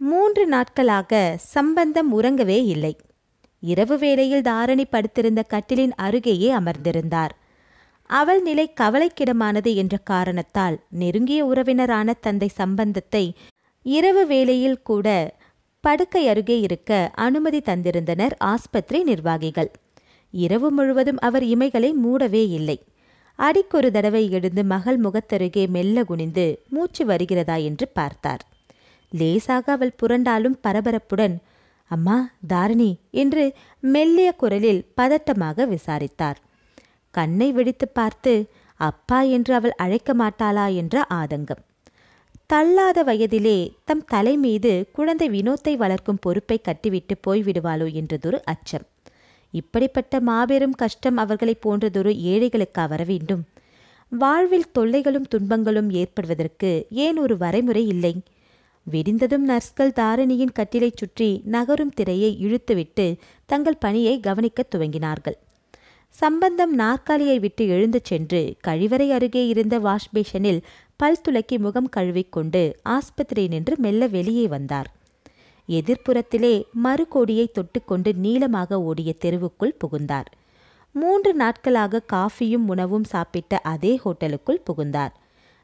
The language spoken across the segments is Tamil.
3 நாட்களாக சம்பந்தம் உறங்கவே இல்லை. இரவு வேளையில் தாரணி படுத்திருந்த கட்டிலின் அருகேயே அமர்ந்திருந்தார். அவள் நிலை கவலைக்கிடமானது என்ற காரணத்தால் நெருங்கிய உறவினரான தந்தை சம்பந்தத்தை இரவு வேளையில் கூட படுக்கை அருகே இருக்க அனுமதி தந்திருந்தனர் ஆஸ்பத்திரி நிர்வாகிகள். இரவு முழுவதும் அவர் இமைகளை மூடவே இல்லை. அடிக்கொரு தடவை எழுந்து மகள் முகத்தருகே மெல்ல குனிந்து மூச்சு வருகிறதா என்று பார்த்தார். லேசாக அவள் புரண்டாலும் பரபரப்புடன், அம்மா தாரணி என்று மெல்லிய குரலில் பதட்டமாக விசாரித்தார். கண்ணை விழித்து பார்த்து அப்பா என்று அவள் அழைக்க மாட்டாளா என்ற ஆதங்கம். தள்ளாத வயதிலே தம் தலை மீது குழந்தை வினோத்தை வளர்க்கும் பொறுப்பை கட்டிவிட்டு போய்விடுவாளோ என்றதொரு அச்சம். இப்படிப்பட்ட மாபெரும் கஷ்டம் அவர்களை போன்றதொரு ஏழைகளுக்கா வர வேண்டும்? வாழ்வில் தொல்லைகளும் துன்பங்களும் ஏற்படுவதற்கு ஏன் ஒரு வரைமுறை இல்லை? விடிந்ததும் நர்ஸ்கள் தாரணியின் கட்டிலைச் சுற்றி நகரும் திரையை இழுத்துவிட்டு தங்கள் பணியை கவனிக்கத் துவங்கினார்கள். சம்பந்தம் நாற்காலியை விட்டு எழுந்து சென்று கழிவறை அருகே இருந்த வாஷ்பேஷனில் பல் துலக்கி முகம் கழுவிக்கொண்டு ஆஸ்பத்திரி நின்று மெல்ல வெளியே வந்தார். எதிர்ப்புறத்திலே மறுகோடியை தொட்டுக்கொண்டு நீளமாக ஓடிய தெருவுக்குள் புகுந்தார். 3 நாட்களாக காஃபியும் உணவும் சாப்பிட்ட அதே ஹோட்டலுக்குள் புகுந்தார்.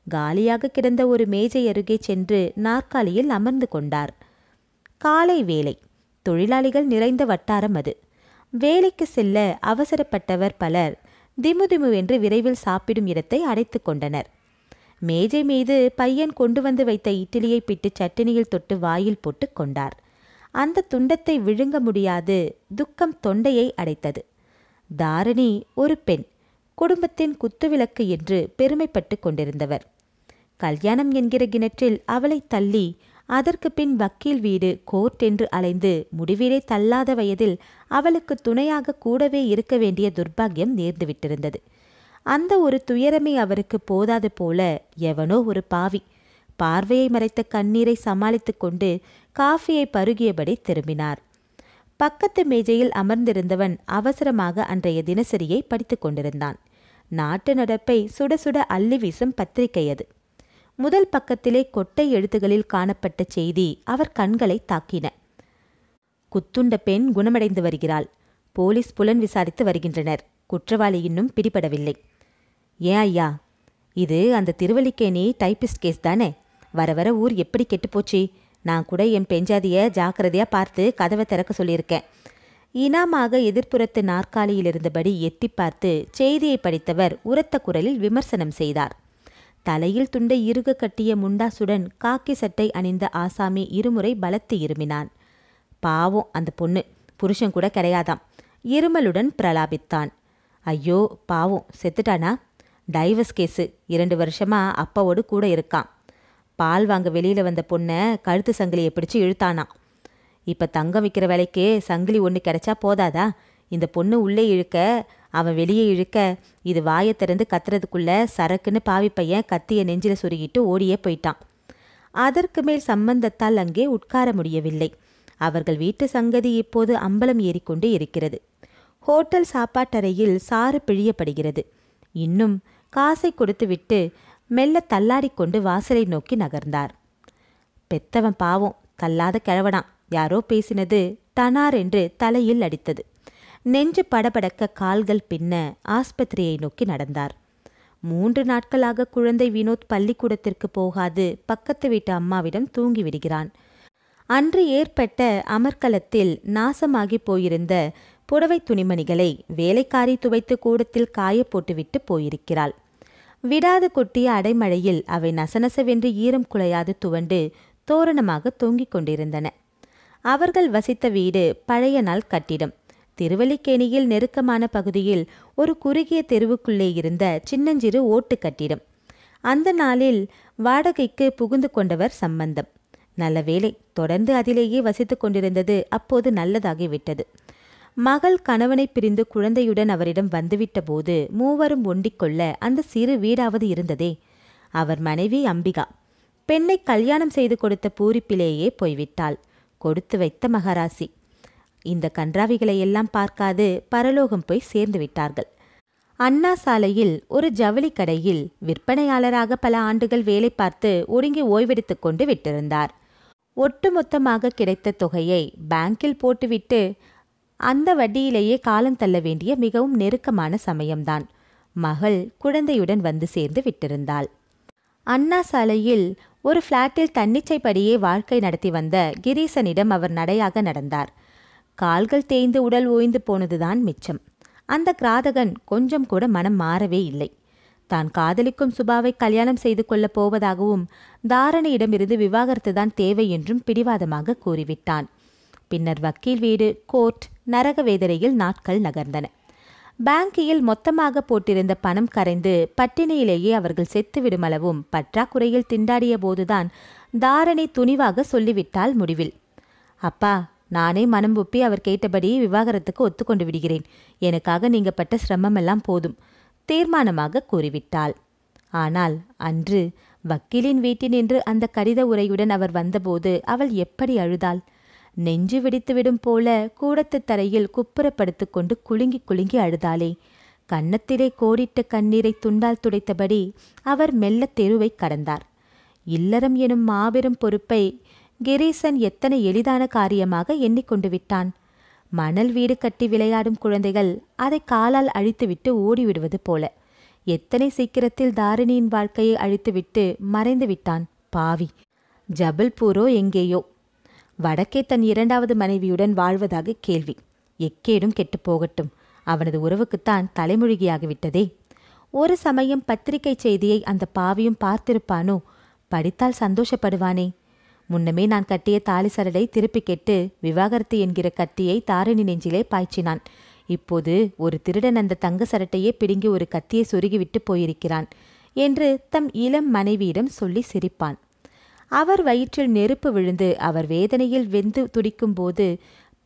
காலியாக கிடந்த ஒரு மேஜை அருகே சென்று நாற்காலியில் அமர்ந்து கொண்டார். காலை வேலை. தொழிலாளிகள் நிறைந்த வட்டாரம் அது. வேலைக்கு செல்ல அவசரப்பட்டவர் பலர் திமுதிமுவென்று விரைவில் சாப்பிடும் இடத்தை அடைத்து கொண்டனர். மேஜை மீது பையன் கொண்டு வந்து வைத்த இட்லியை பிட்டு சட்டினியில் தொட்டு வாயில் போட்டு கொண்டார். அந்த துண்டத்தை விழுங்க முடியாது துக்கம் தொண்டையை அடைத்தது. தாரணி ஒரு பெண், குடும்பத்தின் குத்துவிளக்கு என்று பெருமைப்பட்டு கொண்டிருந்தவர். கல்யாணம் என்கிற கிணற்றில் அவளை தள்ளி அதற்கு பின் வக்கீல் வீடு கோர்ட் என்று அலைந்து முடிவிலே தள்ளாத வயதில் அவளுக்கு துணையாக கூடவே இருக்க வேண்டிய துர்பாக்கியம் நேர்ந்துவிட்டிருந்தது. அந்த ஒரு துயரமே அவருக்கு போதாது போல எவனோ ஒரு பாவி பார்வையை மறைத்த கண்ணீரை சமாளித்து கொண்டு காஃபியை பருகியபடி திரும்பினார். பக்கத்து மேஜையில் அமர்ந்திருந்தவன் அவசரமாக அன்றைய தினசரியை படித்து கொண்டிருந்தான். நாட்டு நடப்பை சுட சுட அள்ளி வீசும் பத்திரிகை அது. முதல் பக்கத்திலே கொட்டை எழுத்துகளில் காணப்பட்ட செய்தி அவர் கண்களை தாக்கின. குத்துண்ட பெண் குணமடைந்து வருகிறாள். போலீஸ் புலன் விசாரித்து வருகின்றனர். குற்றவாளி இன்னும் பிடிபடவில்லை. ஏன் ஐயா, இது அந்த திருவல்லிக்கேணி டைப்பிஸ்ட் கேஸ் தானே? வர வர ஊர் எப்படி கெட்டுப்போச்சு. நான் கூட என் பெஞ்சாதிய ஜாக்கிரதையா பார்த்து கதவை திறக்க சொல்லியிருக்கேன். இனாமாக எதிர்ப்புறத்து நாற்காலியில் இருந்தபடி எட்டி பார்த்து செய்தியை படித்தவர் உரத்த குரலில் விமர்சனம் செய்தார். தலையில் துண்டை இறுக கட்டிய முண்டாசுடன் காக்கி சட்டை அணிந்த ஆசாமி இருமுறை பலத்து இருமினான். பாவம் அந்த பொண்ணு, புருஷன் கூட கிடையாதாம். இருமலுடன் பிரலாபித்தான். ஐயோ பாவம், செத்துட்டானா? டைவர்ஸ் கேஸு, 2 வருஷமா அப்பாவோடு கூட இருக்கான். பால் வாங்க வெளியில வந்த பொண்ணை கழுத்து சங்கிலியை பிடிச்சு இழுத்தானா. இப்ப தங்கம் விற்கிற வேலைக்கு சங்கிலி ஒன்று கிடைச்சா போதாதா? இந்த பொண்ணு உள்ளே இழுக்க அவன் வெளியே இழுக்க இது வாயை திறந்து கத்துறதுக்குள்ள சரக்குன்னு பாவி பையன் கத்திய நெஞ்சில சொருகிட்டு ஓடியே போயிட்டான். அதற்கு மேல் சம்பந்தத்தால் அங்கே உட்கார முடியவில்லை. அவர்கள் வீட்டு சங்கதி இப்போது அம்பலம் ஏறிக்கொண்டு இருக்கிறது. ஹோட்டல் சாப்பாட்டறையில் சாறு பிழியப்படுகிறது. இன்னும் காசை கொடுத்துவிட்டு மெல்ல தள்ளாடிக்கொண்டு வாசலை நோக்கி நகர்ந்தார். பெத்தவன் பாவம், தள்ளாத கிழவனான். யாரோ பேசினது டனார் என்று தலையில் அடித்தது. நெஞ்சு படபடக்க கால்கள் பின்ன ஆஸ்பத்திரியை நோக்கி நடந்தார். 3 நாட்களாக குழந்தை வினோத் பள்ளிக்கூடத்திற்கு போகாது பக்கத்து வீட்டு அம்மாவிடம் தூங்கி விடுகிறான். அன்று ஏற்பட்ட அமர்க்கலத்தில் நாசமாகி போயிருந்த புடவை துணிமணிகளை வேலைக்காரி துவைத்து கூடத்தில் காய போட்டுவிட்டு போயிருக்கிறாள். விடாது கொட்டிய அடைமழையில் அவை நசநசவென்று ஈரம் குலையாது துவண்டு தோரணமாக தொங்கிக் கொண்டிருந்தன. அவர்கள் வசித்த வீடு பழைய நாள் கட்டிடம். திருவல்லிக்கேணியில் நெருக்கமான பகுதியில் ஒரு குறுகிய தெருவுக்குள்ளே இருந்த சின்னஞ்சிறு ஓட்டு கட்டிடம். அந்த நாளில் வாடகைக்கு புகுந்து கொண்டவர் சம்பந்தம். நல்ல வேளை, தொடர்ந்து அதிலேயே வசித்து கொண்டிருந்தது அப்போது நல்லதாகிவிட்டது. மகள் கணவனை பிரிந்து குழந்தையுடன் அவரிடம் வந்துவிட்ட போது மூவரும் ஒண்டிக்கொள்ள அந்த சிறு வீடாவது இருந்ததே. அவர் மனைவி அம்பிகா. பெண்ணை கல்யாணம் செய்து கொடுத்த பூரிப்பிலேயே போய்விட்டாள். கொடுத்து வைத்த மகாராசி. இந்த கன்றாவிகளையெல்லாம் பார்க்காது பரலோகம் போய் சேர்ந்து விட்டார்கள். அண்ணா சாலையில் ஒரு ஜவுளி கடையில் விற்பனையாளராக பல ஆண்டுகள் வேலை பார்த்து ஒடுங்கி ஓய்வெடுத்து கொண்டு விட்டிருந்தார். ஒட்டுமொத்தமாக கிடைத்த தொகையை பேங்கில் போட்டுவிட்டு அந்த வட்டியிலேயே காலம் தள்ள வேண்டிய மிகவும் நெருக்கமான சமயம்தான். மகள் குழந்தையுடன் வந்து சேர்ந்து விட்டிருந்தாள். அண்ணா சாலையில் ஒரு பிளாட்டில் தன்னிச்சைப்படியே வாழ்க்கை நடத்தி வந்த கிரீசனிடம் அவர் நடையாக நடந்தார். கால்கள் தேய்ந்து உடல் ஓய்ந்து போனதுதான் மிச்சம். அந்த கிராதகன் கொஞ்சம் கூட மனம் மாறவே இல்லை. தான் காதலிக்கும் சுபாவை கல்யாணம் செய்து கொள்ளப் போவதாகவும் தாரணியிடமிருந்து விவாகரத்து தான் தேவை என்றும் பிடிவாதமாக கூறிவிட்டான். பின்னர் வக்கீல் வீடு, கோர்ட், நரக வேதனையில் நாட்கள் நகர்ந்தன. பேங்கில் மொத்தமாக போட்டிருந்த பணம் கரைந்து பட்டினியிலேயே அவர்கள் செத்துவிடும் அளவும் பற்றாக்குறையில் திண்டாடிய போதுதான் தாரணி துணிவாக சொல்லிவிட்டாள் முடிவில், அப்பா, நானே மனம் ஒப்பி அவர் கேட்டபடி விவாகரத்துக்கு ஒத்துக்கொண்டு விடுகிறேன். எனக்காக நீங்க பட்ட சிரமமெல்லாம் போதும், தீர்மானமாக கூறிவிட்டாள். ஆனால் அன்று வக்கீலின் வீட்டினின்று அந்த கடித உரையுடன் அவர் வந்தபோது அவள் எப்படி அழுதாள்! நெஞ்சு விடித்துவிடும் போல கூடத்து தரையில் குப்புறப்படுத்து கொண்டு குலுங்கி குலுங்கி அழுதாளே. கன்னத்திலே கோடிட்ட கண்ணீரை துண்டால் துடைத்தபடி அவர் மெல்ல தெருவை கடந்தார். இல்லறம் எனும் மாபெரும் பொறுப்பை கிரீசன் எத்தனை எளிதான காரியமாக எண்ணிக்கொண்டு விட்டான். மணல் வீடு கட்டி விளையாடும் குழந்தைகள் அதை காலால் அழித்துவிட்டு ஓடிவிடுவது போல எத்தனை சீக்கிரத்தில் தாரிணியின் வாழ்க்கையை அழித்துவிட்டு மறைந்து விட்டான் பாவி. ஜபல்பூரோ எங்கேயோ. வடக்கே தன் இரண்டாவது மனைவியுடன் வாழ்வதாக கேள்வி. எக்கேடும் கெட்டுப்போகட்டும், அவனது உறவுக்குத்தான் தலைமொழிகியாகிவிட்டதே. ஒரு சமயம் பத்திரிகை செய்தியை அந்த பாவியும் பார்த்திருப்பானோ? படித்தால் சந்தோஷப்படுவானே. முன்னமே நான் கட்டிய தாலி சரடை திருப்பி கெட்டு விவாகரத்து என்கிற கத்தியை தாரிணி நெஞ்சிலே பாய்ச்சினான். இப்போது ஒரு திருடன் அந்த தங்க சரட்டையே பிடுங்கி ஒரு கத்தியை சொருகிவிட்டு போயிருக்கிறான் என்று தம் இளம் மனைவியிடம் சொல்லி சிரிப்பான். அவர் வயிற்றில் நெருப்பு விழுந்து அவர் வேதனையில் வெந்து துடிக்கும் போது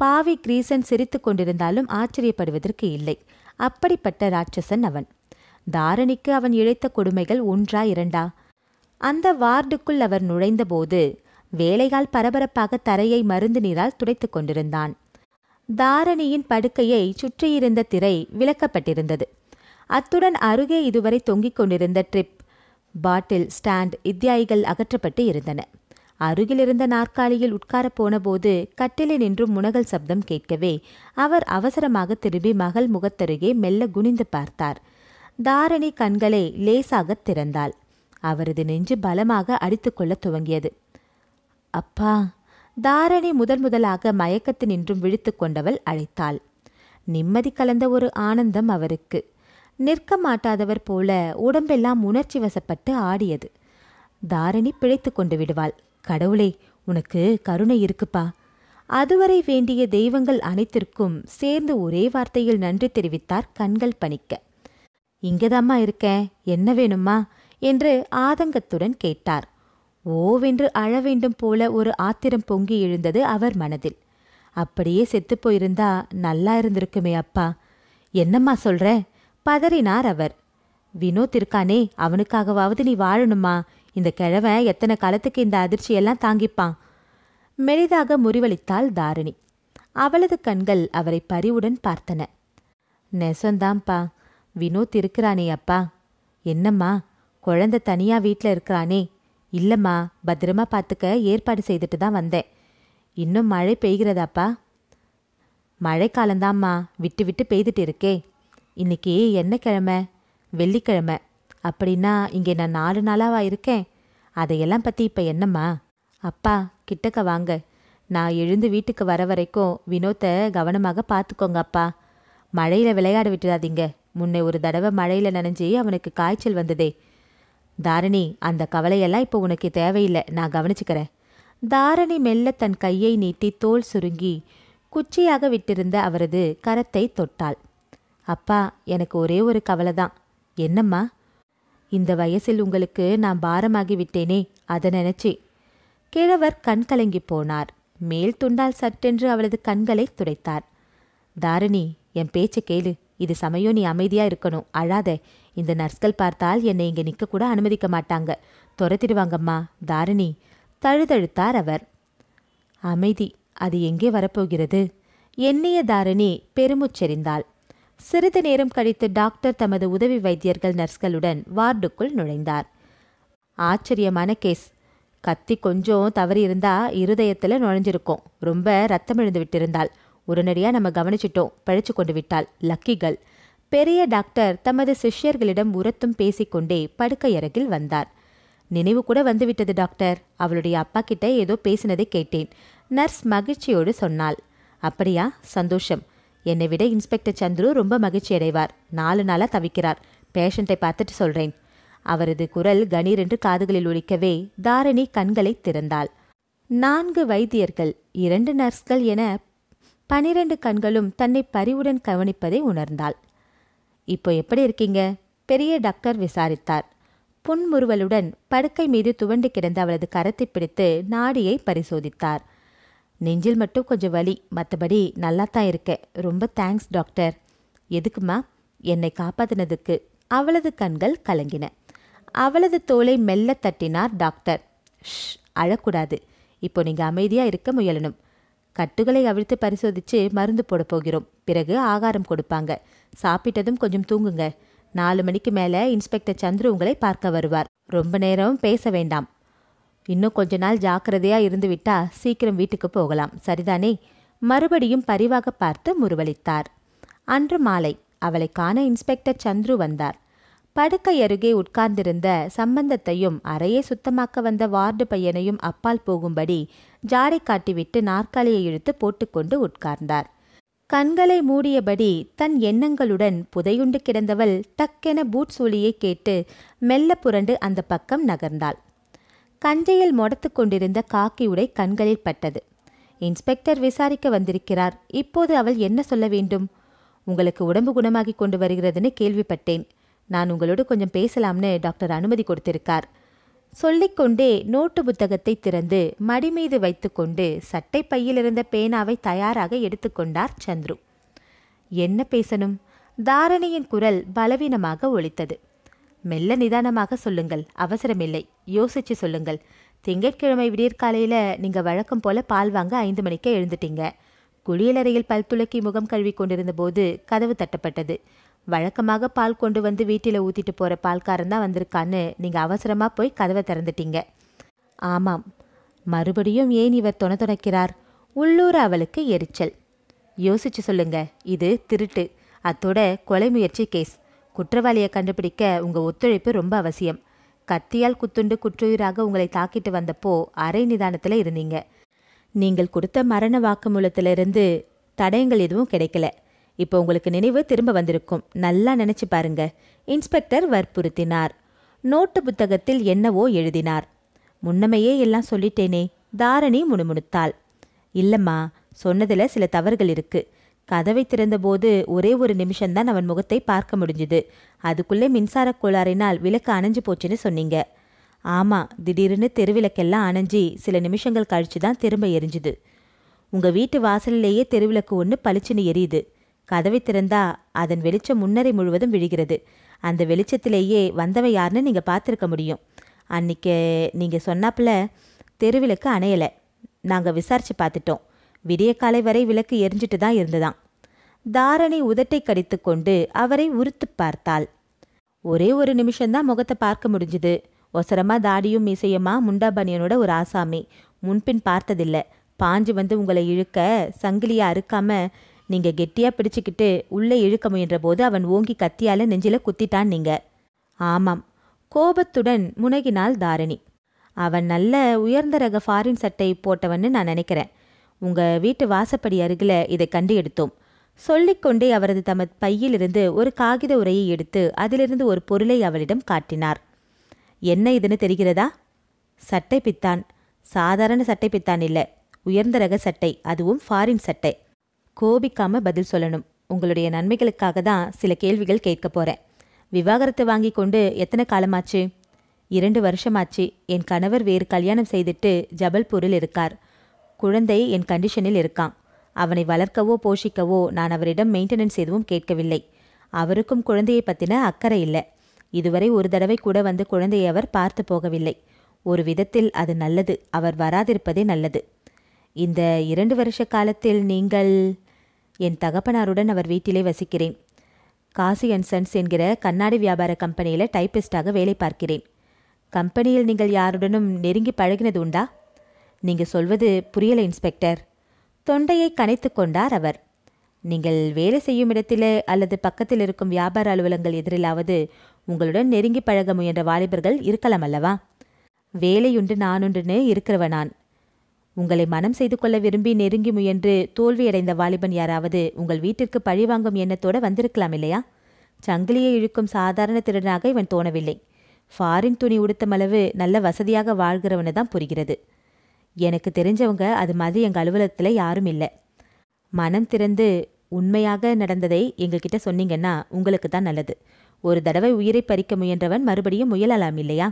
பாவி கிரீசன் சிரித்து கொண்டிருந்தாலும் ஆச்சரியப்படுவதற்கு இல்லை. அப்படிப்பட்ட ராட்சசன் அவன். தாரணிக்கு அவன் இழைத்த கொடுமைகள் ஒன்றா இரண்டா? அந்த வார்டுக்குள் அவர் நுழைந்தபோது வேலையால் பரபரப்பாக தரையை மருந்து நீரால் துடைத்து கொண்டிருந்தான். தாரணியின் படுக்கையை சுற்றியிருந்த திரை விலக்கப்பட்டிருந்தது. அத்துடன் அருகே இதுவரை தொங்கிக் கொண்டிருந்த ட்ரிப், பாட்டில், ஸ்டாண்ட் இத்தியாயிகள் அகற்றப்பட்டு இருந்தன. அருகிலிருந்த நாற்காலியில் உட்காரப் போனபோது கட்டிலில் நின்றும் முனகல் சப்தம் கேட்கவே அவர் அவசரமாக திரும்பி மகள் முகத்தருகே மெல்ல குனிந்து பார்த்தார். தாரணி கண்களை லேசாகத் திறந்தாள். அவரது நெஞ்சு பலமாக அடித்துக்கொள்ள துவங்கியது. அப்பா! தாரணி முதலாக மயக்கத்தினின்றும் விழித்து கொண்டவள் அழைத்தாள். நிம்மதி கலந்த ஒரு ஆனந்தம் அவருக்கு. நிற்க மாட்டாதவர் போல உடம்பெல்லாம் உணர்ச்சி வசப்பட்டு ஆடியது. தாரணி பிழைத்து கொண்டு விடுவாள். கடவுளே, உனக்கு கருணை இருக்குப்பா. அதுவரை வேண்டிய தெய்வங்கள் அனைத்திற்கும் சேர்ந்து ஒரே வார்த்தையில் நன்றி தெரிவித்தார் கண்கள் பனிக்க. இங்கதாம்மா இருக்கேன், என்ன வேணுமா என்று ஆதங்கத்துடன் கேட்டார். ஓவென்று அழ வேண்டும் போல ஒரு ஆத்திரம் பொங்கி எழுந்தது அவர் மனதில். அப்படியே செத்துப்போயிருந்தா நல்லா இருந்திருக்குமே அப்பா. என்னம்மா சொல்ற? பதறினார் அவர். வினோத் இருக்கானே, அவனுக்காகவாவது நீ வாழணுமா? இந்த கிழவன் எத்தனை காலத்துக்கு இந்த அதிர்ச்சியெல்லாம் தாங்கிப்பான்? மெலிதாக முறிவளித்தாள் தாரிணி. அவளது கண்கள் அவரை பரிவுடன் பார்த்தன. நெசந்தாம்பா, வினோத் இருக்கிறானே அப்பா. என்னம்மா, குழந்தை தனியா வீட்டில் இருக்கிறானே? இல்லம்மா, பத்திரமா பார்த்துக்க ஏற்பாடு செய்துட்டு தான் வந்தேன். இன்னும் மழை பெய்கிறதாப்பா? மழைக்காலந்தாம்மா, விட்டு விட்டு பெய்துட்டு இருக்கே. இன்னைக்கு என்ன கிழமை? வெள்ளிக்கிழமை. அப்படின்னா இங்கே நான் 4 நாளாவா இருக்கேன்? அதையெல்லாம் பற்றி இப்போ என்னம்மா? அப்பா, கிட்டக்க வாங்க. நான் எழுந்து வீட்டுக்கு வர வரைக்கும் வினோத்தை கவனமாக பார்த்துக்கோங்க அப்பா. மழையில் விளையாட விட்டுடாதீங்க. முன்னே ஒரு தடவை மழையில் நனைஞ்சி அவனுக்கு காய்ச்சல் வந்ததே. தாரணி, அந்த கவலையெல்லாம் இப்போ உனக்கு தேவையில்லை, நான் கவனிச்சுக்கிறேன். தாரணி மெல்ல தன் கையை நீட்டி தோல் சுருங்கி குச்சியாக விட்டிருந்த அவரது கரத்தை தொட்டாள். அப்பா, எனக்கு ஒரே ஒரு கவலை தான். என்னம்மா? இந்த வயசில் உங்களுக்கு நான் பாரமாகி விட்டேனே, அதை நினைச்சி. கிழவர் கண் கலங்கி போனார். மேல் துண்டால் சட்டென்று அவளது கண்களை துடைத்தார். தாரணி, என் பேச்சை கேளு. இது சமயம் நீ அமைதியா இருக்கணும், அழாத. இந்த நர்ஸ்கள் பார்த்தால் என்னை இங்கே நிற்க கூட அனுமதிக்க மாட்டாங்க, துரத்திடுவாங்கம்மா. தாரணி, தழுதழுத்தார் அவர். அமைதி, அது எங்கே வரப்போகிறது? எண்ணிய தாரணி பெருமுச்செறிந்தாள். சிறிது நேரம் கழித்து டாக்டர் தமது உதவி வைத்தியர்கள் நர்ஸ்களுடன் வார்டுக்குள் நுழைந்தார். ஆச்சரியமான கேஸ். கத்தி கொஞ்சம் தவறி இருந்தா இருதயத்தில் நுழைஞ்சிருக்கும். ரொம்ப ரத்தம் எழுந்து விட்டிருந்தாள். உடனடியாக நம்ம கவனிச்சிட்டோம். பழிச்சு கொண்டு விட்டாள். லக்கிகள். பெரிய டாக்டர் தமது சிஷ்யர்களிடம் உரத்தும் பேசிக்கொண்டே படுக்கை அறையில் வந்தார். நினைவு கூட வந்துவிட்டது டாக்டர். அவளுடைய அப்பா கிட்ட ஏதோ பேசினதை கேட்டேன். நர்ஸ் மகிழ்ச்சியோடு சொன்னாள். அப்படியா? சந்தோஷம். என்னை விட இன்ஸ்பெக்டர் சந்துரு ரொம்ப மகிழ்ச்சி அடைவார். 4 நாளாக தவிக்கிறார். பேஷண்ட்டை பார்த்துட்டு சொல்றேன். அவரது குரல் கணீர் என்று காதுகளில் ஒலிக்கவே தாரணி கண்களை திறந்தாள். 4 வைத்தியர்கள், 2 நர்ஸ்கள் என 12 கண்களும் தன்னை பரிவுடன் கவனிப்பதை உணர்ந்தாள். இப்போ எப்படி இருக்கீங்க? பெரிய டாக்டர் விசாரித்தார். புன்முறுவலுடன் படுக்கை மீது துவண்டு கிடந்த அவளது கரத்தை பிடித்து நாடியை பரிசோதித்தார். நெஞ்சில் மட்டும் கொஞ்சம் வலி, மற்றபடி நல்லாத்தான் இருக்க. ரொம்ப தேங்க்ஸ் டாக்டர். எதுக்குமா? என்னை காப்பாத்தினதுக்கு. அவளது கண்கள் கலங்கின. அவளது தோலை மெல்ல தட்டினார் டாக்டர். ஷ், அழக்கூடாது. இப்போ நீங்க அமைதியா இருக்க முயலணும். கட்டுகளை அவிழ்த்து பரிசோதிச்சு மருந்து போட போகிறோம். பிறகு ஆகாரம் கொடுப்பாங்க. சாப்பிட்டதும் கொஞ்சம் தூங்குங்க. 4 மணிக்கு மேலே இன்ஸ்பெக்டர் சந்துரு உங்களை பார்க்க வருவார். ரொம்ப நேரம் பேச வேண்டாம். இன்னும் கொஞ்ச நாள் ஜாக்கிரதையா இருந்து விட்டா சீக்கிரம் வீட்டுக்கு போகலாம். சரிதானே? மறுபடியும் பரிவாக பார்த்து முறுவலித்தார். அன்று மாலை அவளை காண இன்ஸ்பெக்டர் சந்துரு வந்தார். படுக்கை அருகே உட்கார்ந்திருந்த சம்பந்தத்தையும் அறையை சுத்தமாக்க வந்த வார்டு பையனையும் அப்பால் போகும்படி ஜாடை காட்டிவிட்டு நாற்காலியை இழுத்து போட்டுக்கொண்டு உட்கார்ந்தார். கண்களை மூடியபடி தன் எண்ணங்களுடன் புதையுண்டு கிடந்தவள் டக்கென பூட் சூழியை கேட்டு மெல்ல புரண்டு அந்த பக்கம் நகர்ந்தாள். கஞ்சையில் மொடத்து கொண்டிருந்த காக்கி உடை கண்களில் பட்டது. இன்ஸ்பெக்டர் விசாரிக்க வந்திருக்கிறார். இப்போது அவள் என்ன சொல்ல வேண்டும்? உங்களுக்கு உடம்பு குணமாகி கொண்டு வருகிறதுன்னு கேள்விப்பட்டேன். நான் உங்களோடு கொஞ்சம் பேசலாம்னு டாக்டர் அனுமதி கொடுத்திருக்கார். சொல்லிக்கொண்டே நோட்டு புத்தகத்தை திறந்து மடி மீது வைத்துக்கொண்டு சட்டை பையிலிருந்த பேனாவை தயாராக எடுத்துக்கொண்டார் சந்துரு. என்ன பேசணும்? தாரணியின் குரல் பலவீனமாக ஒலித்தது. மெல்ல நிதானமாக சொல்லுங்கள். அவசரமில்லை. யோசிச்சு சொல்லுங்கள். திங்கட்கிழமை விடியற்காலையில நீங்க வழக்கம் போல பால் வாங்க 5 மணிக்கே எழுந்துட்டீங்க. குளியலறையில் பல் துளக்கி முகம் கழுவி கொண்டிருந்த போது கதவு தட்டப்பட்டது. வழக்கமாக பால் கொண்டு வந்து வீட்டில் ஊத்திட்டு போற பால்காரன் தான் வந்திருக்கான்னு நீங்க அவசரமா போய் கதவை திறந்துட்டீங்க. ஆமாம். மறுபடியும் ஏன் இவர் துணைக்கிறார்? உள்ளூர அவளுக்கு எரிச்சல். யோசிச்சு சொல்லுங்க. இது திருட்டு, அத்தோட கொலை முயற்சி கேஸ். குற்றவாளியை கண்டுபிடிக்க உங்க ஒத்துழைப்பு ரொம்ப அவசியம். கத்தியால் குத்துண்டு குற்றுயிராக உங்களை தாக்கிட்டு வந்தப்போ அரை நிதானத்தில் இருந்தீங்க. நீங்கள் கொடுத்த மரண வாக்குமூலத்திலிருந்து தடயங்கள் எதுவும் கிடைக்கல. இப்போ உங்களுக்கு நினைவு திரும்ப வந்திருக்கும். நல்லா நினைச்சு பாருங்க. இன்ஸ்பெக்டர் வற்புறுத்தினார். நோட்டு புத்தகத்தில் என்னவோ எழுதினார். முன்னமையே எல்லாம் சொல்லிட்டேனே. தாரணி முணுமுணுத்தாள். இல்லம்மா, சொன்னதுல சில தவறுகள் இருக்கு. கதவை திறந்தபோது ஒரே ஒரு நிமிஷம்தான் அவன் முகத்தை பார்க்க முடிஞ்சுது. அதுக்குள்ளே மின்சார கோளாறினால் விளக்கு அணைஞ்சு போச்சுன்னு சொன்னீங்க. ஆமா, திடீர்னு தெருவிளக்கெல்லாம் அணைஞ்சி சில நிமிஷங்கள் கழிச்சு தான் திரும்ப எரிஞ்சுது. உங்க வீட்டு வாசலிலேயே தெருவிளக்கு ஒன்று பளிச்சுன்னு எரியுது. கதவை திறந்தா அதன் வெளிச்சம் முன்னரை முழுவதும் விழுகிறது. அந்த வெளிச்சத்திலேயே வந்தவன் யாருன்னு நீங்க பார்த்துருக்க முடியும். அன்னைக்கு நீங்க சொன்னாப்புல தெருவிளக்கு அணையலை. நாங்கள் விசாரிச்சு பார்த்துட்டோம். விடிய காலை வரை விளக்கு எரிஞ்சிட்டு தான் இருந்துதான். தாரணி உதட்டை கடித்து கொண்டு அவரை உறுத்து பார்த்தாள். ஒரே ஒரு நிமிஷம்தான் முகத்தை பார்க்க முடிஞ்சுது. ஒசரமா தாடியும் மீசையுமா முண்டா பனியனோட ஒரு ஆசாமி. முன்பின் பார்த்ததில்ல. பாஞ்சு வந்து உங்களை இழுக்க சங்கிலியை அறுக்காம நீங்க கெட்டியா பிடிச்சுக்கிட்டு உள்ளே இழுக்க முயன்ற போது அவன் ஓங்கி கத்தியால நெஞ்சில குத்திட்டான் நீங்க. ஆமாம். கோபத்துடன் முனகினாள் தாரணி. அவன் நல்ல உயர்ந்த ரக ஃபாரின் சட்டை போட்டவன்னு நான் நினைக்கிறேன். உங்க வீட்டு வாசப்படி அருகில இதை கண்டு எடுத்தோம். சொல்லிக்கொண்டே அவரது தமது பையிலிருந்து ஒரு காகித உரையை எடுத்து அதிலிருந்து ஒரு பொருளை அவளிடம் காட்டினார். என்ன இதுன்னு தெரிகிறதா? சட்டை பித்தான். சாதாரண சட்டை பித்தான் இல்லை, உயர்ந்த ரக சட்டை, அதுவும் ஃபாரின் சட்டை. கோபிக்காம பதில் சொல்லணும். உங்களுடைய நன்மைகளுக்காக தான் சில கேள்விகள் கேட்க போறேன். விவாகரத்து வாங்கி கொண்டு எத்தனை காலமாச்சு? 2 வருஷமாச்சு. என் கணவர் வேறு கல்யாணம் செய்துட்டு ஜபல்பூரில் இருக்கார். குழந்தை என் கண்டிஷனில் இருக்கான். அவனை வளர்க்கவோ போஷிக்கவோ நான் அவரிடம் மெயின்டெனன்ஸ் எதுவும் கேட்கவில்லை. அவருக்கும் குழந்தையை பற்றின அக்கறை இல்லை. இதுவரை ஒரு தடவை கூட வந்து குழந்தையை அவர் பார்த்து போகவில்லை. ஒரு விதத்தில் அது நல்லது. அவர் வராதிருப்பதே நல்லது. இந்த 2 வருஷ காலத்தில் நீங்கள்... என் தகப்பனாருடன் அவர் வீட்டிலே வசிக்கிறேன். காசி அண்ட் சன்ஸ் என்கிற கண்ணாடி வியாபார கம்பெனியில் டைப்பிஸ்டாக வேலை பார்க்கிறேன். கம்பெனியில் நீங்கள் யாருடனும் நெருங்கி பழகினது உண்டா? நீங்க சொல்வது புரியல இன்ஸ்பெக்டர். தொண்டையை கனைத்து கொண்டார் அவர். நீங்கள் வேலை செய்யும் இடத்திலே அல்லது பக்கத்தில் இருக்கும் வியாபார அலுவலகங்கள் எதிரிலாவது உங்களுடன் நெருங்கி பழக முயன்ற வாலிபர்கள் இருக்கலாம் அல்லவா? வேலையுண்டு நானுண்டுன்னு இருக்கிறவ நான். உங்களை மனம் செய்து கொள்ள விரும்பி நெருங்கி முயன்று தோல்வியடைந்த வாலிபன் யாராவது உங்கள் வீட்டிற்கு பழிவாங்கும் எண்ணத்தோடு வந்திருக்கலாம் இல்லையா? சங்கிலியை இழுக்கும் சாதாரண திருடனாக இவன் தோணவில்லை. ஃபாரின் துணி உடுத்தும் அளவு நல்ல வசதியாக வாழ்கிறவனு தான் புரிகிறது. எனக்கு தெரிஞ்சவங்க அது மாதிரி எங்கள் அலுவலகத்தில் யாரும் இல்லை. மனம் திறந்து உண்மையாக நடந்ததை எங்ககிட்ட சொன்னீங்கன்னா உங்களுக்கு தான் நல்லது. ஒரு தடவை உயிரை பறிக்க முயன்றவன் மறுபடியும் முயலலாம் இல்லையா?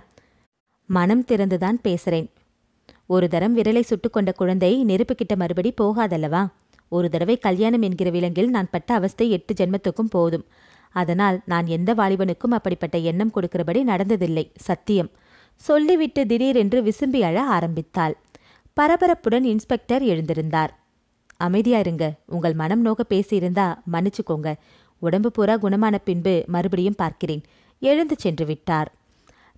மனம் திறந்துதான் பேசுறேன். ஒரு தரம் விரலை சுட்டுக்கொண்ட குழந்தை நெருப்புக்கிட்ட மறுபடி போகாதல்லவா? ஒரு தடவை கல்யாணம் என்கிற விலங்கில் நான் பட்ட அவஸ்தை 8 ஜென்மத்துக்கும் போதும். அதனால் நான் எந்த வாலிபனுக்கும் அப்படிப்பட்ட எண்ணம் கொடுக்கிறபடி நடந்ததில்லை, சத்தியம். சொல்லிவிட்டு திடீரென்று விசும்பி அழ ஆரம்பித்தாள். பரபரப்புடன் இன்ஸ்பெக்டர் எழுந்திருந்தார். அமைதியா இருங்க. உங்கள் மனம் நோக பேசியிருந்தா மன்னிச்சுக்கோங்க. உடம்பு பூரா குணமான பின்பு மறுபடியும் பார்க்கிறேன். எழுந்து சென்று விட்டார்.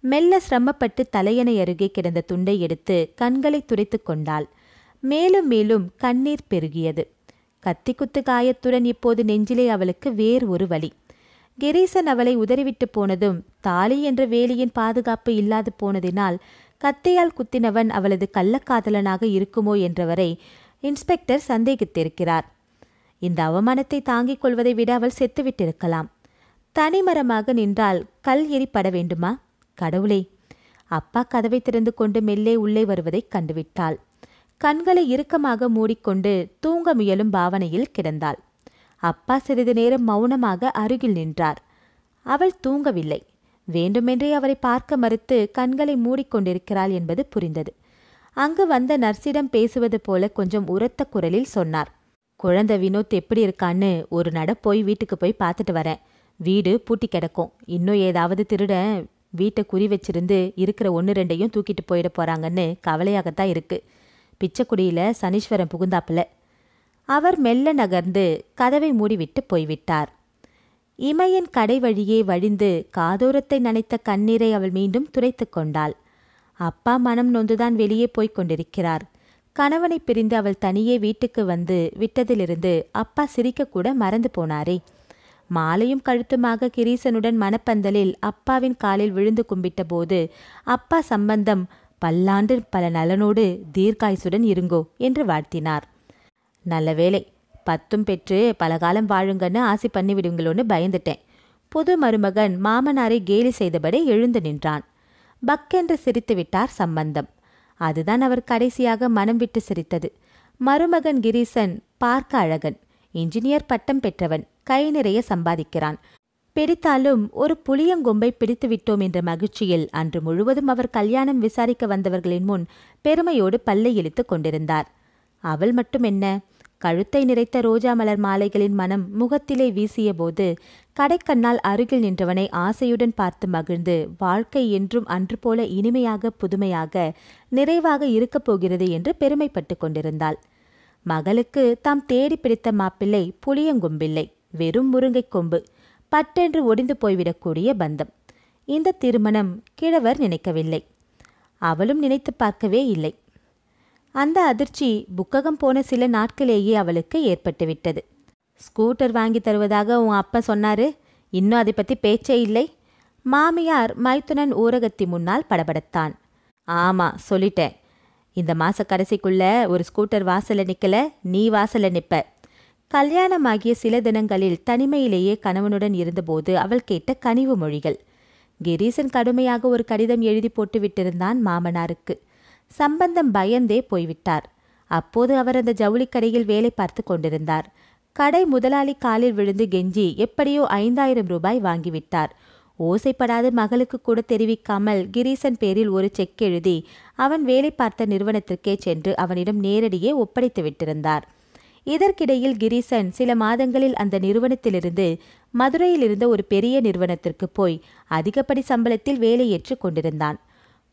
மெல்ல சிரமப்பட்டு தலையணை அருகே கிடந்த துண்டை எடுத்து கண்களை துடைத்து கொண்டாள். மேலும் மேலும் கண்ணீர் பெருகியது. கத்திக்குத்து காயத்துடன் இப்போது நெஞ்சிலே அவளுக்கு வேறு ஒரு வலி. கிரீசன் அவளை உதறிவிட்டு போனதும் தாலி என்ற வேலியின் பாதுகாப்பு இல்லாது போனதினால் கத்தையால் குத்தினவன் அவளது கள்ளக்காதலனாக இருக்குமோ என்றவரை இன்ஸ்பெக்டர் சந்தேகித்திருக்கிறார். இந்த அவமானத்தை தாங்கிக் கொள்வதை விட அவள் செத்துவிட்டிருக்கலாம். தனிமரமாக நின்றால் கல் எரிப்பட வேண்டுமா? கடவுளே! அப்பா கதவை திறந்து கொண்டு மெல்லே உள்ளே வருவதைக் கண்டுவிட்டாள். கண்களை இறுக்கமாக மூடிக்கொண்டு தூங்க முயலும் பாவனையில் கிடந்தாள். அப்பா சிறிது நேரம் மௌனமாக அருகில் நின்றார். அவள் தூங்கவில்லை. வேண்டுமென்றே அவரை பார்க்க மறுத்து கண்களை மூடிக்கொண்டிருக்கிறாள் என்பது புரிந்தது. அங்கு வந்த நர்ஸிடம் பேசுவது போல கொஞ்சம் உரத்த குரலில் சொன்னார். குழந்தை வினோத் எப்படி இருக்கான்னு ஒரு நட போய் வீட்டுக்கு போய் பார்த்துட்டு வரேன். வீடு பூட்டி கிடக்கும். இன்னும் ஏதாவது திருட வீட்டை குறி வச்சிருந்து இருக்கிற 1-2 தூக்கிட்டு போயிட போறாங்கன்னு கவலையாகத்தான் இருக்கு. பிச்சைக்குடியில சனீஸ்வரன் புகுந்தாப்புல. அவர் மெல்ல நகர்ந்து கதவை மூடிவிட்டு போய்விட்டார். இமையின் கடை வழியே வழிந்து காதோரத்தை நனைத்த கண்ணீரை அவள் மீண்டும் துடைத்து கொண்டாள். அப்பா மனம் நொந்துதான் வெளியே போய்க் கொண்டிருக்கிறார். கணவனை பிரிந்து அவள் தனியே வீட்டுக்கு வந்து விட்டதிலிருந்து அப்பா சிரிக்கக்கூட மறந்து போனாரே. மாலையும் கழுத்துமாக கிரீசனுடன் மணப்பந்தலில் அப்பாவின் காலில் விழுந்து கும்பிட்ட போது அப்பா சம்பந்தம் பல்லாண்டு பல நலனோடு தீர்க்காயுசுடன் இருங்கோ என்று வாழ்த்தினார். நல்ல வேளை, 10 பெற்று பலகாலம் வாழுங்கன்னு ஆசை பண்ணி விடுங்களோன்னு பயந்துட்டேன். புது மருமகன் மாமனாரை கேலி செய்தபடி எழுந்து நின்றான். பக்கென்று சிரித்து விட்டார் சம்பந்தம். அதுதான் அவர் கடைசியாக மனம் விட்டு சிரித்தது. மருமகன் கிரீசன் பார்க்க அழகன், இன்ஜினியர் பட்டம் பெற்றவன், கை நிறைய சம்பாதிக்கிறான். பிடித்தாலும் ஒரு புளியங்கொம்பை பிடித்து விட்டோம் என்ற மகிழ்ச்சியில் அன்று முழுவதும் அவர் கல்யாணம் விசாரிக்க வந்தவர்களின் முன் பெருமையோடு பல்லை இழுத்து கொண்டிருந்தார். அவள் மட்டும் என்ன, கழுத்தை நிறைத்த ரோஜா மலர் மாலைகளின் மனம் முகத்திலே வீசிய போது கடைக்கண்ணால் அருகில் நின்றவனை ஆசையுடன் பார்த்து மகிழ்ந்து வாழ்க்கை என்றும் அன்று போல இனிமையாக புதுமையாக நிறைவாக இருக்கப் போகிறது என்று பெருமைப்பட்டு கொண்டிருந்தாள். மகளுக்கு தாம் தேடி பிடித்த மாப்பிள்ளை புளியங்கொம்பில்லை, வெறும் முருங்கைக் கொம்பு, பட்டென்று ஒடிந்து போய்விடக்கூடிய பந்தம். இந்த திருமணம் கிழவர் நினைக்கவில்லை. அவளும் நினைத்து பார்க்கவே இல்லை. அந்த அதிர்ச்சி புக்ககம் போன சில நாட்களேயே அவளுக்கு ஏற்பட்டுவிட்டது. ஸ்கூட்டர் வாங்கி தருவதாக உன் அப்பா சொன்னாரு, இன்னும் அதை பற்றி பேச்சே இல்லை. மாமியார் மைத்துனன் ஊரகத்தி முன்னால் படபடத்தான். ஆமா, சொல்லிட்டேன். இந்த மாச கடைசிக்குள்ள ஒரு ஸ்கூட்டர் வாசல்ல நிக்கல, நீ வாசல்ல நிப்ப. கல்யாணமாகிய சில தினங்களில் தனிமையிலேயே கணவனுடன் இருந்தபோது அவள் கேட்ட கனிவு மொழிகள். கிரீசன் கடுமையாக ஒரு கடிதம் எழுதி போட்டு விட்டிருந்தான் மாமனாருக்கு. சம்பந்தம் பயந்தே போய்விட்டார். அப்போது அவர் அந்த ஜவுளிக்கடையில் வேலை பார்த்து கொண்டிருந்தார். கடை முதலாளி காலில் விழுந்து கெஞ்சி எப்படியோ 5000 ரூபாய் வாங்கிவிட்டார். ஓசைப்படாது மகளுக்கு கூட தெரிவிக்காமல் கிரீசன் பேரில் ஒரு செக் எழுதி அவன் வேலை பார்த்த நிறுவனத்திற்கே சென்று அவனிடம் நேரடியே ஒப்படைத்து விட்டிருந்தார். இதற்கிடையில் கிரீசன் சில மாதங்களில் அந்த நிறுவனத்திலிருந்து மதுரையில் இருந்த ஒரு பெரிய நிறுவனத்திற்கு போய் அதிகப்படி சம்பளத்தில் வேலை ஏற்றுக் கொண்டிருந்தான்.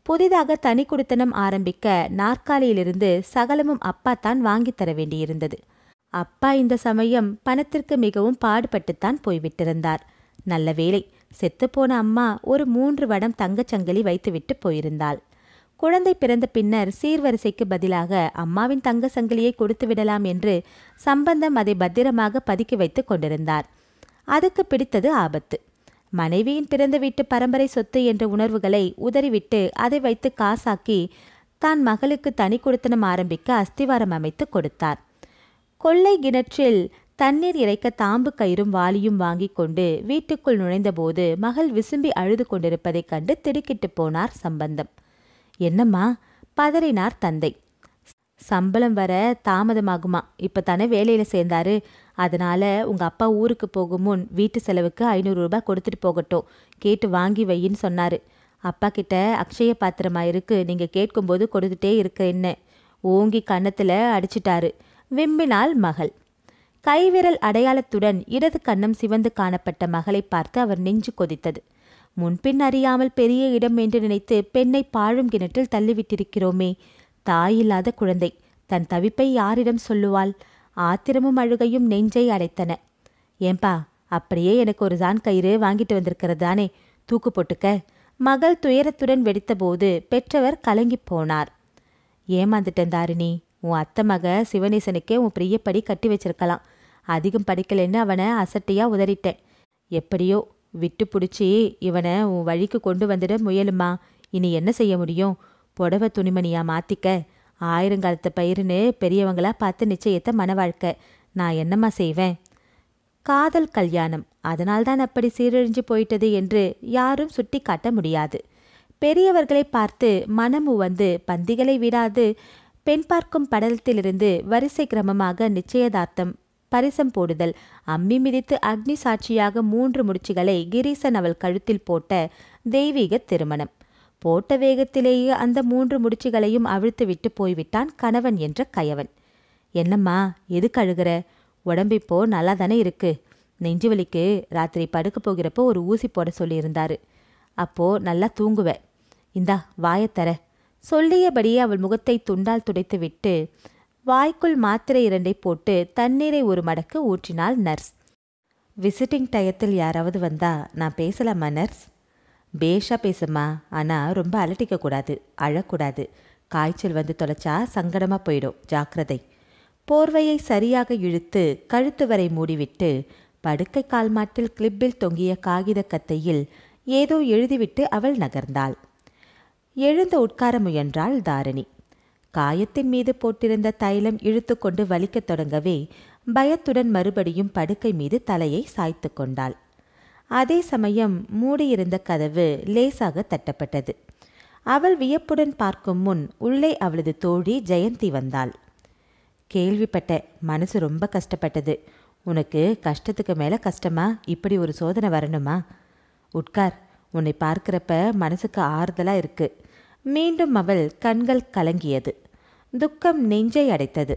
புதிதாக தனி குடித்தனம் ஆரம்பிக்க நாற்காலியிலிருந்து சகலமும் அப்பா தான் வாங்கித்தர வேண்டியிருந்தது. அப்பா இந்த சமயம் பணத்திற்கு மிகவும் பாடுபட்டுத்தான் போய்விட்டிருந்தார். நல்ல வேளை, செத்துப்போன அம்மா ஒரு 3 வடம் தங்கச்சங்கிலி வைத்துவிட்டு போயிருந்தாள். குழந்தை பிறந்த பின்னர் சீர்வரிசைக்கு பதிலாக அம்மாவின் தங்க சங்கிலியை கொடுத்து விடலாம் என்று சம்பந்தம் அதை பத்திரமாக பதுக்கி வைத்து கொண்டிருந்தார். அதுக்கு பிடித்தது ஆபத்து. மனைவியின் பிறந்த வீட்டு பரம்பரை சொத்து என்ற உணர்வுகளை உதறிவிட்டு அதை வைத்து காசாக்கி தான் மகளுக்கு தனி கொடுத்தனம் ஆரம்பிக்க அஸ்திவாரம் அமைத்து கொடுத்தார். கொள்ளை கிணற்றில் தண்ணீர் இறைக்க தாம்பு கயிறும் வாளியும் வாங்கி கொண்டு வீட்டுக்குள் நுழைந்தபோது மகள் விசும்பி அழுது கொண்டிருப்பதைக் கண்டு திடுக்கிட்டு போனார் சம்பந்தம். என்னம்மா? பதறினார் தந்தை. சம்பளம் வர தாமதமாகுமா, இப்ப தானே வேலையில சேர்ந்தாரு, அதனால உங்க அப்பா ஊருக்கு போகும் முன் வீட்டு செலவுக்கு 500 ரூபாய் கொடுத்துட்டு போகட்டும், கேட்டு வாங்கி வையின்னு சொன்னாரு. அப்பா கிட்ட அக்ஷய பாத்திரமா இருக்கு, நீங்க கேட்கும்போது கொடுத்துட்டே இருக்கிறேன்னு ஓங்கி கன்னத்துல அடிச்சிட்டாரு. விம்பினாள் மகள். கைவிரல் அடையாளத்துடன் இடது கன்னம் சிவந்து காணப்பட்ட மகளை பார்த்து அவர் நெஞ்சு கொதித்தது. முன்பின் அறியாமல் பெரிய இடம் என்று நினைத்து பெண்ணை பாழும் கிணற்றில் தள்ளிவிட்டிருக்கிறோமே. தாயில்லாத குழந்தை தன் தவிப்பை யாரிடம் சொல்லுவாள்? ஆத்திரமும் அழுகையும் நெஞ்சை அடைத்தன. ஏன்பா, அப்படியே எனக்கு ஒரு ஜான் கயிறு வாங்கிட்டு வந்திருக்கிறது தானே, தூக்கு போட்டுக்க. மகள் துயரத்துடன் வெடித்தபோது பெற்றவர் கலங்கி போனார். ஏமாந்துட்டேன் தாரிணி, உன் அத்தை மக சிவனேசனுக்கே உன் பிரியப்படி கட்டி வச்சிருக்கலாம். அதிகம் படிக்கலைன்னு அவனை அசட்டையா உதறிட்டேன். எப்படியோ விட்டு பிடிச்சி இவனை உன் வழிக்கு கொண்டு வந்துட முயலுமா. இனி என்ன செய்ய முடியும்? புடவை துணிமணியா மாத்திக்க. ஆயிரங்காலத்து பயிருன்னு பெரியவங்களா பார்த்து நிச்சயத்தை மன வாழ்க்கை. நான் என்னம்மா செய்வேன்? காதல் கல்யாணம், அதனால்தான் அப்படி சீரழிஞ்சு போயிட்டது என்று யாரும் சுட்டி காட்ட முடியாது. பெரியவர்களை பார்த்து மனம் உவந்து பந்திகளை விடாது பெண் பார்க்கும் படலத்திலிருந்து வரிசை கிரமமாக நிச்சயதார்த்தம், பரிசம் போடுதல், அம்மி மிதித்து அக்னி சாட்சியாக 3 முடிச்சுகளை கிரீசன் அவள் கழுத்தில் போட்ட தெய்வீக திருமணம். போட்ட வேகத்திலேயே அந்த 3 முடிச்சுகளையும் அவிழ்த்து விட்டு போய்விட்டான் கணவன் என்ற கயவன். என்னம்மா, எதுக்கு அழுகிற? உடம்பிப்போ நல்லா தானே இருக்கு. நெஞ்சு வலிக்கு ராத்திரி படுக்க போகிறப்போ ஒரு ஊசி போட சொல்லியிருந்தாரு. அப்போ நல்லா தூங்குவ. இந்தா வாயத்தர. சொல்லியபடியே அவள் முகத்தை துண்டால் துடைத்து விட்டு வாய்க்குள் மாத்திரை 2 போட்டு தண்ணீரை ஒரு மடக்கு ஊற்றினாள் நர்ஸ். விசிட்டிங் டயத்தில் யாராவது வந்தா நான் பேசலாமா நர்ஸ்? பேஷா பேசுமா, ஆனால் ரொம்ப அலட்டிக்கக்கூடாது, அழக்கூடாது. காய்ச்சல் வந்து தொலைச்சா சங்கடமாக போயிடும், ஜாக்கிரதை. போர்வையை சரியாக இழுத்து கழுத்து வரை மூடிவிட்டு படுக்கை கால்மாட்டில் கிளிப்பில் தொங்கிய காகித கத்தையில் ஏதோ எழுதிவிட்டு அவள் நகர்ந்தாள். எழுந்து உட்கார முயன்றாள் தாரிணி. காயத்தின் மீது போட்டிருந்த தைலம் இழுத்து கொண்டு வலிக்கத் தொடங்கவே பயத்துடன் மறுபடியும் படுக்கை மீது தலையை சாய்த்து கொண்டாள். அதே சமயம் மூடியிருந்த கதவு லேசாக தட்டப்பட்டது. அவள் வியப்புடன் பார்க்கும் முன் உள்ளே அவளது தோழி ஜெயந்தி வந்தாள். கேள்விப்பட்ட, மனசு ரொம்ப கஷ்டப்பட்டது. உனக்கு கஷ்டத்துக்கு மேலே கஷ்டமா? இப்படி ஒரு சோதனை வரணுமா? உட்கார், உன்னை பார்க்கிறப்ப மனசுக்கு ஆறுதலாக இருக்கு. மீண்டும் அவள் கண்கள் கலங்கியது. துக்கம் நெஞ்சை அடைத்தது.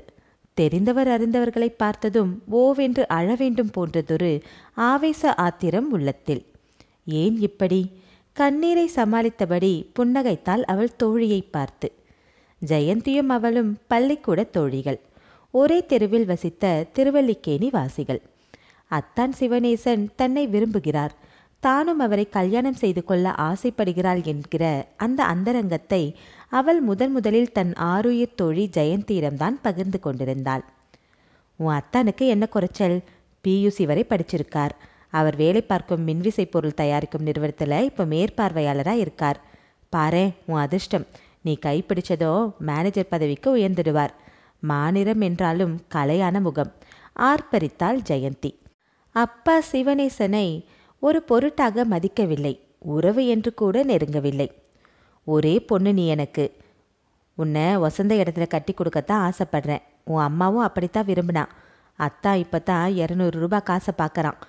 தெரிந்தவர் அறிந்தவர்களை பார்த்ததும் ஓவென்று அழவேண்டும் போன்றதொரு ஆவேச ஆத்திரம் உள்ளத்தில். ஏன் இப்படி? கண்ணீரை சமாளித்தபடி புன்னகைத்தாள் அவள் தோழியை பார்த்து. ஜெயந்தியும் அவளும் பள்ளிக்கூட தோழிகள். ஒரே தெருவில் வசித்த திருவல்லிக்கேணி வாசிகள். அத்தான் சிவனேசன் தன்னை விரும்புகிறார், தானும் அவரை கல்யாணம் செய்து கொள்ள ஆசைப்படுகிறாள் என்கிற அந்த அந்தரங்கத்தை அவள் முதலில் தன் ஆருயிர் தோழி ஜெயந்தியிடம்தான் பகிர்ந்து கொண்டிருந்தாள். உன் அத்தானுக்கு என்ன குறைச்சல்? பியூசி வரை படிச்சிருக்கார். அவர் வேலை பார்க்கும் மின்விசை பொருள் தயாரிக்கும் நிறுவனத்தில் இப்போ மேற்பார்வையாளராக இருக்கார். பாரு, உன் அதிர்ஷ்டம். நீ கைப்பிடிச்சதோ மேனேஜர் பதவிக்கு உயர்ந்துடுவார். மாநிறம் என்றாலும் கலையான முகம், ஆர்ப்பரித்தாள் ஜெயந்தி. அப்பா சிவனேசனை ஒரு பொருட்டாக மதிக்கவில்லை, உறவு என்று கூட நெருங்கவில்லை. ஒரே பொண்ணு நீ எனக்கு. உன்னை வசந்த இடத்துல கட்டி கொடுக்கத்தான் ஆசைப்படுறேன். உன் அம்மாவும் அப்படித்தான் விரும்பினா. அத்தா இப்போ தான் 200 ரூபாய் காசை பார்க்குறான்.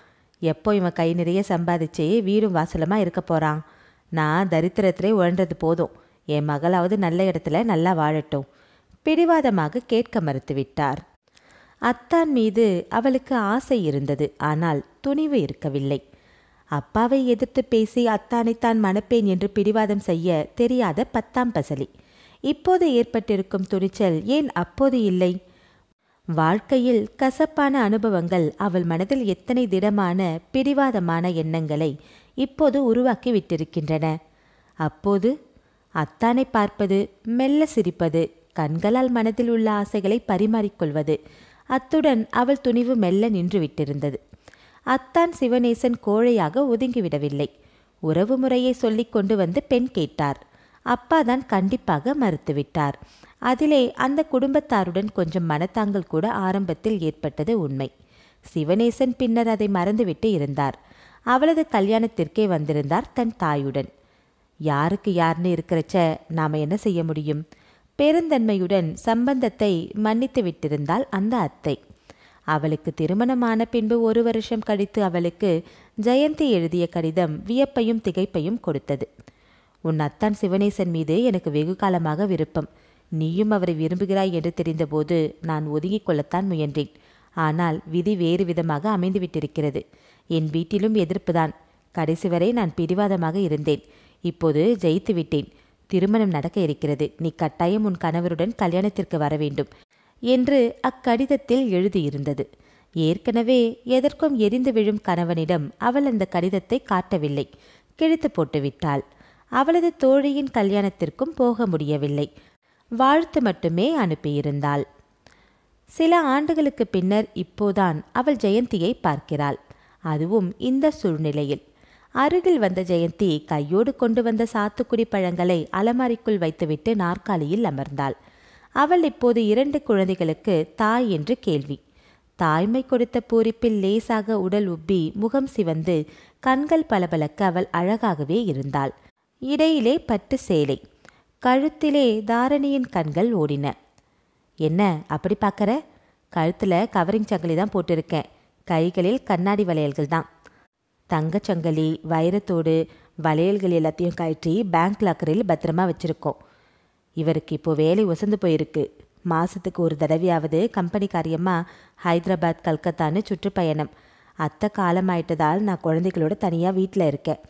எப்போ இவன் கை நிறைய சம்பாதிச்சு வீடும் வாசலமாக இருக்க போகிறான்? நான் தரித்திரத்திலே உழன்றது போதும். என் மகளாவது நல்ல இடத்துல நல்லா வாழட்டும். பிடிவாதமாக கேட்க மறுத்துவிட்டார். அத்தான் மீது அவளுக்கு ஆசை இருந்தது, ஆனால் துணிவு இருக்கவில்லை. அப்பாவை எதிர்த்து பேசி அத்தானை தான் மணப்பேன் என்று பிடிவாதம் செய்ய தெரியாத 10ஆம் பசலி. இப்போது ஏற்பட்டிருக்கும் துணிச்சல் ஏன் அப்போது இல்லை? வாழ்க்கையில் கசப்பான அனுபவங்கள் அவள் மனதில் எத்தனை திடமான பிடிவாதமான எண்ணங்களை இப்போது உருவாக்கி விட்டிருக்கின்றன. அப்போது அத்தானை பார்ப்பது, மெல்ல சிரிப்பது, கண்களால் மனதில் உள்ள ஆசைகளை பரிமாறிக்கொள்வது, அத்துடன் அவள் துணிவு மெல்ல நின்று விட்டிருந்தது. அத்தான் சிவநேசன் கோழையாக ஒதுங்கிவிடவில்லை. உறவு முறையை சொல்லிக் கொண்டு வந்து பெண் கேட்டார். அப்பாதான் கண்டிப்பாக மறுத்துவிட்டார். அதிலே அந்த குடும்பத்தாருடன் கொஞ்சம் மனத்தாங்கல் கூட ஆரம்பத்தில் ஏற்பட்டது உண்மை. சிவநேசன் பின்னர் அதை மறந்துவிட்டு இருந்தார். அவளது கல்யாணத்திற்கே வந்திருந்தார் தன் தாயுடன். யாருக்கு யாருன்னு இருக்கிறச்ச நாம என்ன செய்ய முடியும்? பெருந்தன்மையுடன் சம்பந்தத்தை மன்னித்து விட்டிருந்தாள் அந்த அத்தை. அவளுக்கு திருமணமான பின்பு 1 வருஷம் கழித்து அவளுக்கு ஜெயந்தி எழுதிய கடிதம் வியப்பையும் திகைப்பையும் கொடுத்தது. உன் அத்தான் சிவநேசன் மீது எனக்கு வெகு காலமாக விருப்பம். நீயும் அவரை விரும்புகிறாய் என்று தெரிந்தபோது நான் ஒதுங்கிக் கொள்ளத்தான் முயன்றேன். ஆனால் விதி வேறு விதமாக அமைந்துவிட்டிருக்கிறது. என் வீட்டிலும் எதிர்ப்புதான். கடைசி வரை நான் பிடிவாதமாக இருந்தேன். இப்போது ஜெயித்து விட்டேன். திருமணம் நடக்க இருக்கிறது. நீ கட்டாயம் உன் கணவருடன் கல்யாணத்திற்கு வர வேண்டும் என்று அக்கடிதத்தில் எழுதியிருந்தது. ஏற்கனவே எதற்கும் எரிந்து விழும் கணவனிடம் அவள் அந்த கடிதத்தை காட்டவில்லை. கிழித்து போட்டுவிட்டாள். அவளது தோழியின் கல்யாணத்திற்கும் போக முடியவில்லை. வாழ்த்து மட்டுமே அனுப்பியிருந்தாள். சில ஆண்டுகளுக்கு பின்னர் இப்போதான் அவள் ஜெயந்தியை பார்க்கிறாள். அதுவும் இந்த சூழ்நிலையில். அருகில் வந்த ஜெயந்தி கையோடு கொண்டு வந்த சாத்துக்குடி பழங்களை அலமாரிக்குள் வைத்துவிட்டு நாற்காலியில் அமர்ந்தாள். அவள் இப்போது 2 குழந்தைகளுக்கு தாய் என்று கேள்வி. தாய்மை கொடுத்த பூரிப்பில் லேசாக உடல் உப்பி முகம் சிவந்து கண்கள் பளபளக்க அவள் அழகாகவே இருந்தாள். இடையிலே பட்டு சேலை, கழுத்திலே தாரணியின் கண்கள் ஓடின. என்ன அப்படி பார்க்கற? கழுத்தில் கவரிங் சங்கிலி தான் போட்டிருக்கேன். கைகளில் கண்ணாடி வளையல்கள் தான். தங்கச்சங்கிலி, வைரத்தோடு, வளையல்கள் எல்லாத்தையும் கழற்றி பேங்க் லாக்கரில் பத்திரமா வச்சுருக்கோம். இவருக்கு இப்போ வேலை ஒசந்து போயிருக்கு. மாதத்துக்கு 1 தடவையாவது கம்பெனி காரியமாக ஹைதராபாத், கல்கத்தான்னு சுற்றுப்பயணம். அத்தை காலமாயிட்டதால் நான் குழந்தைகளோட தனியாக வீட்டில் இருக்கேன்.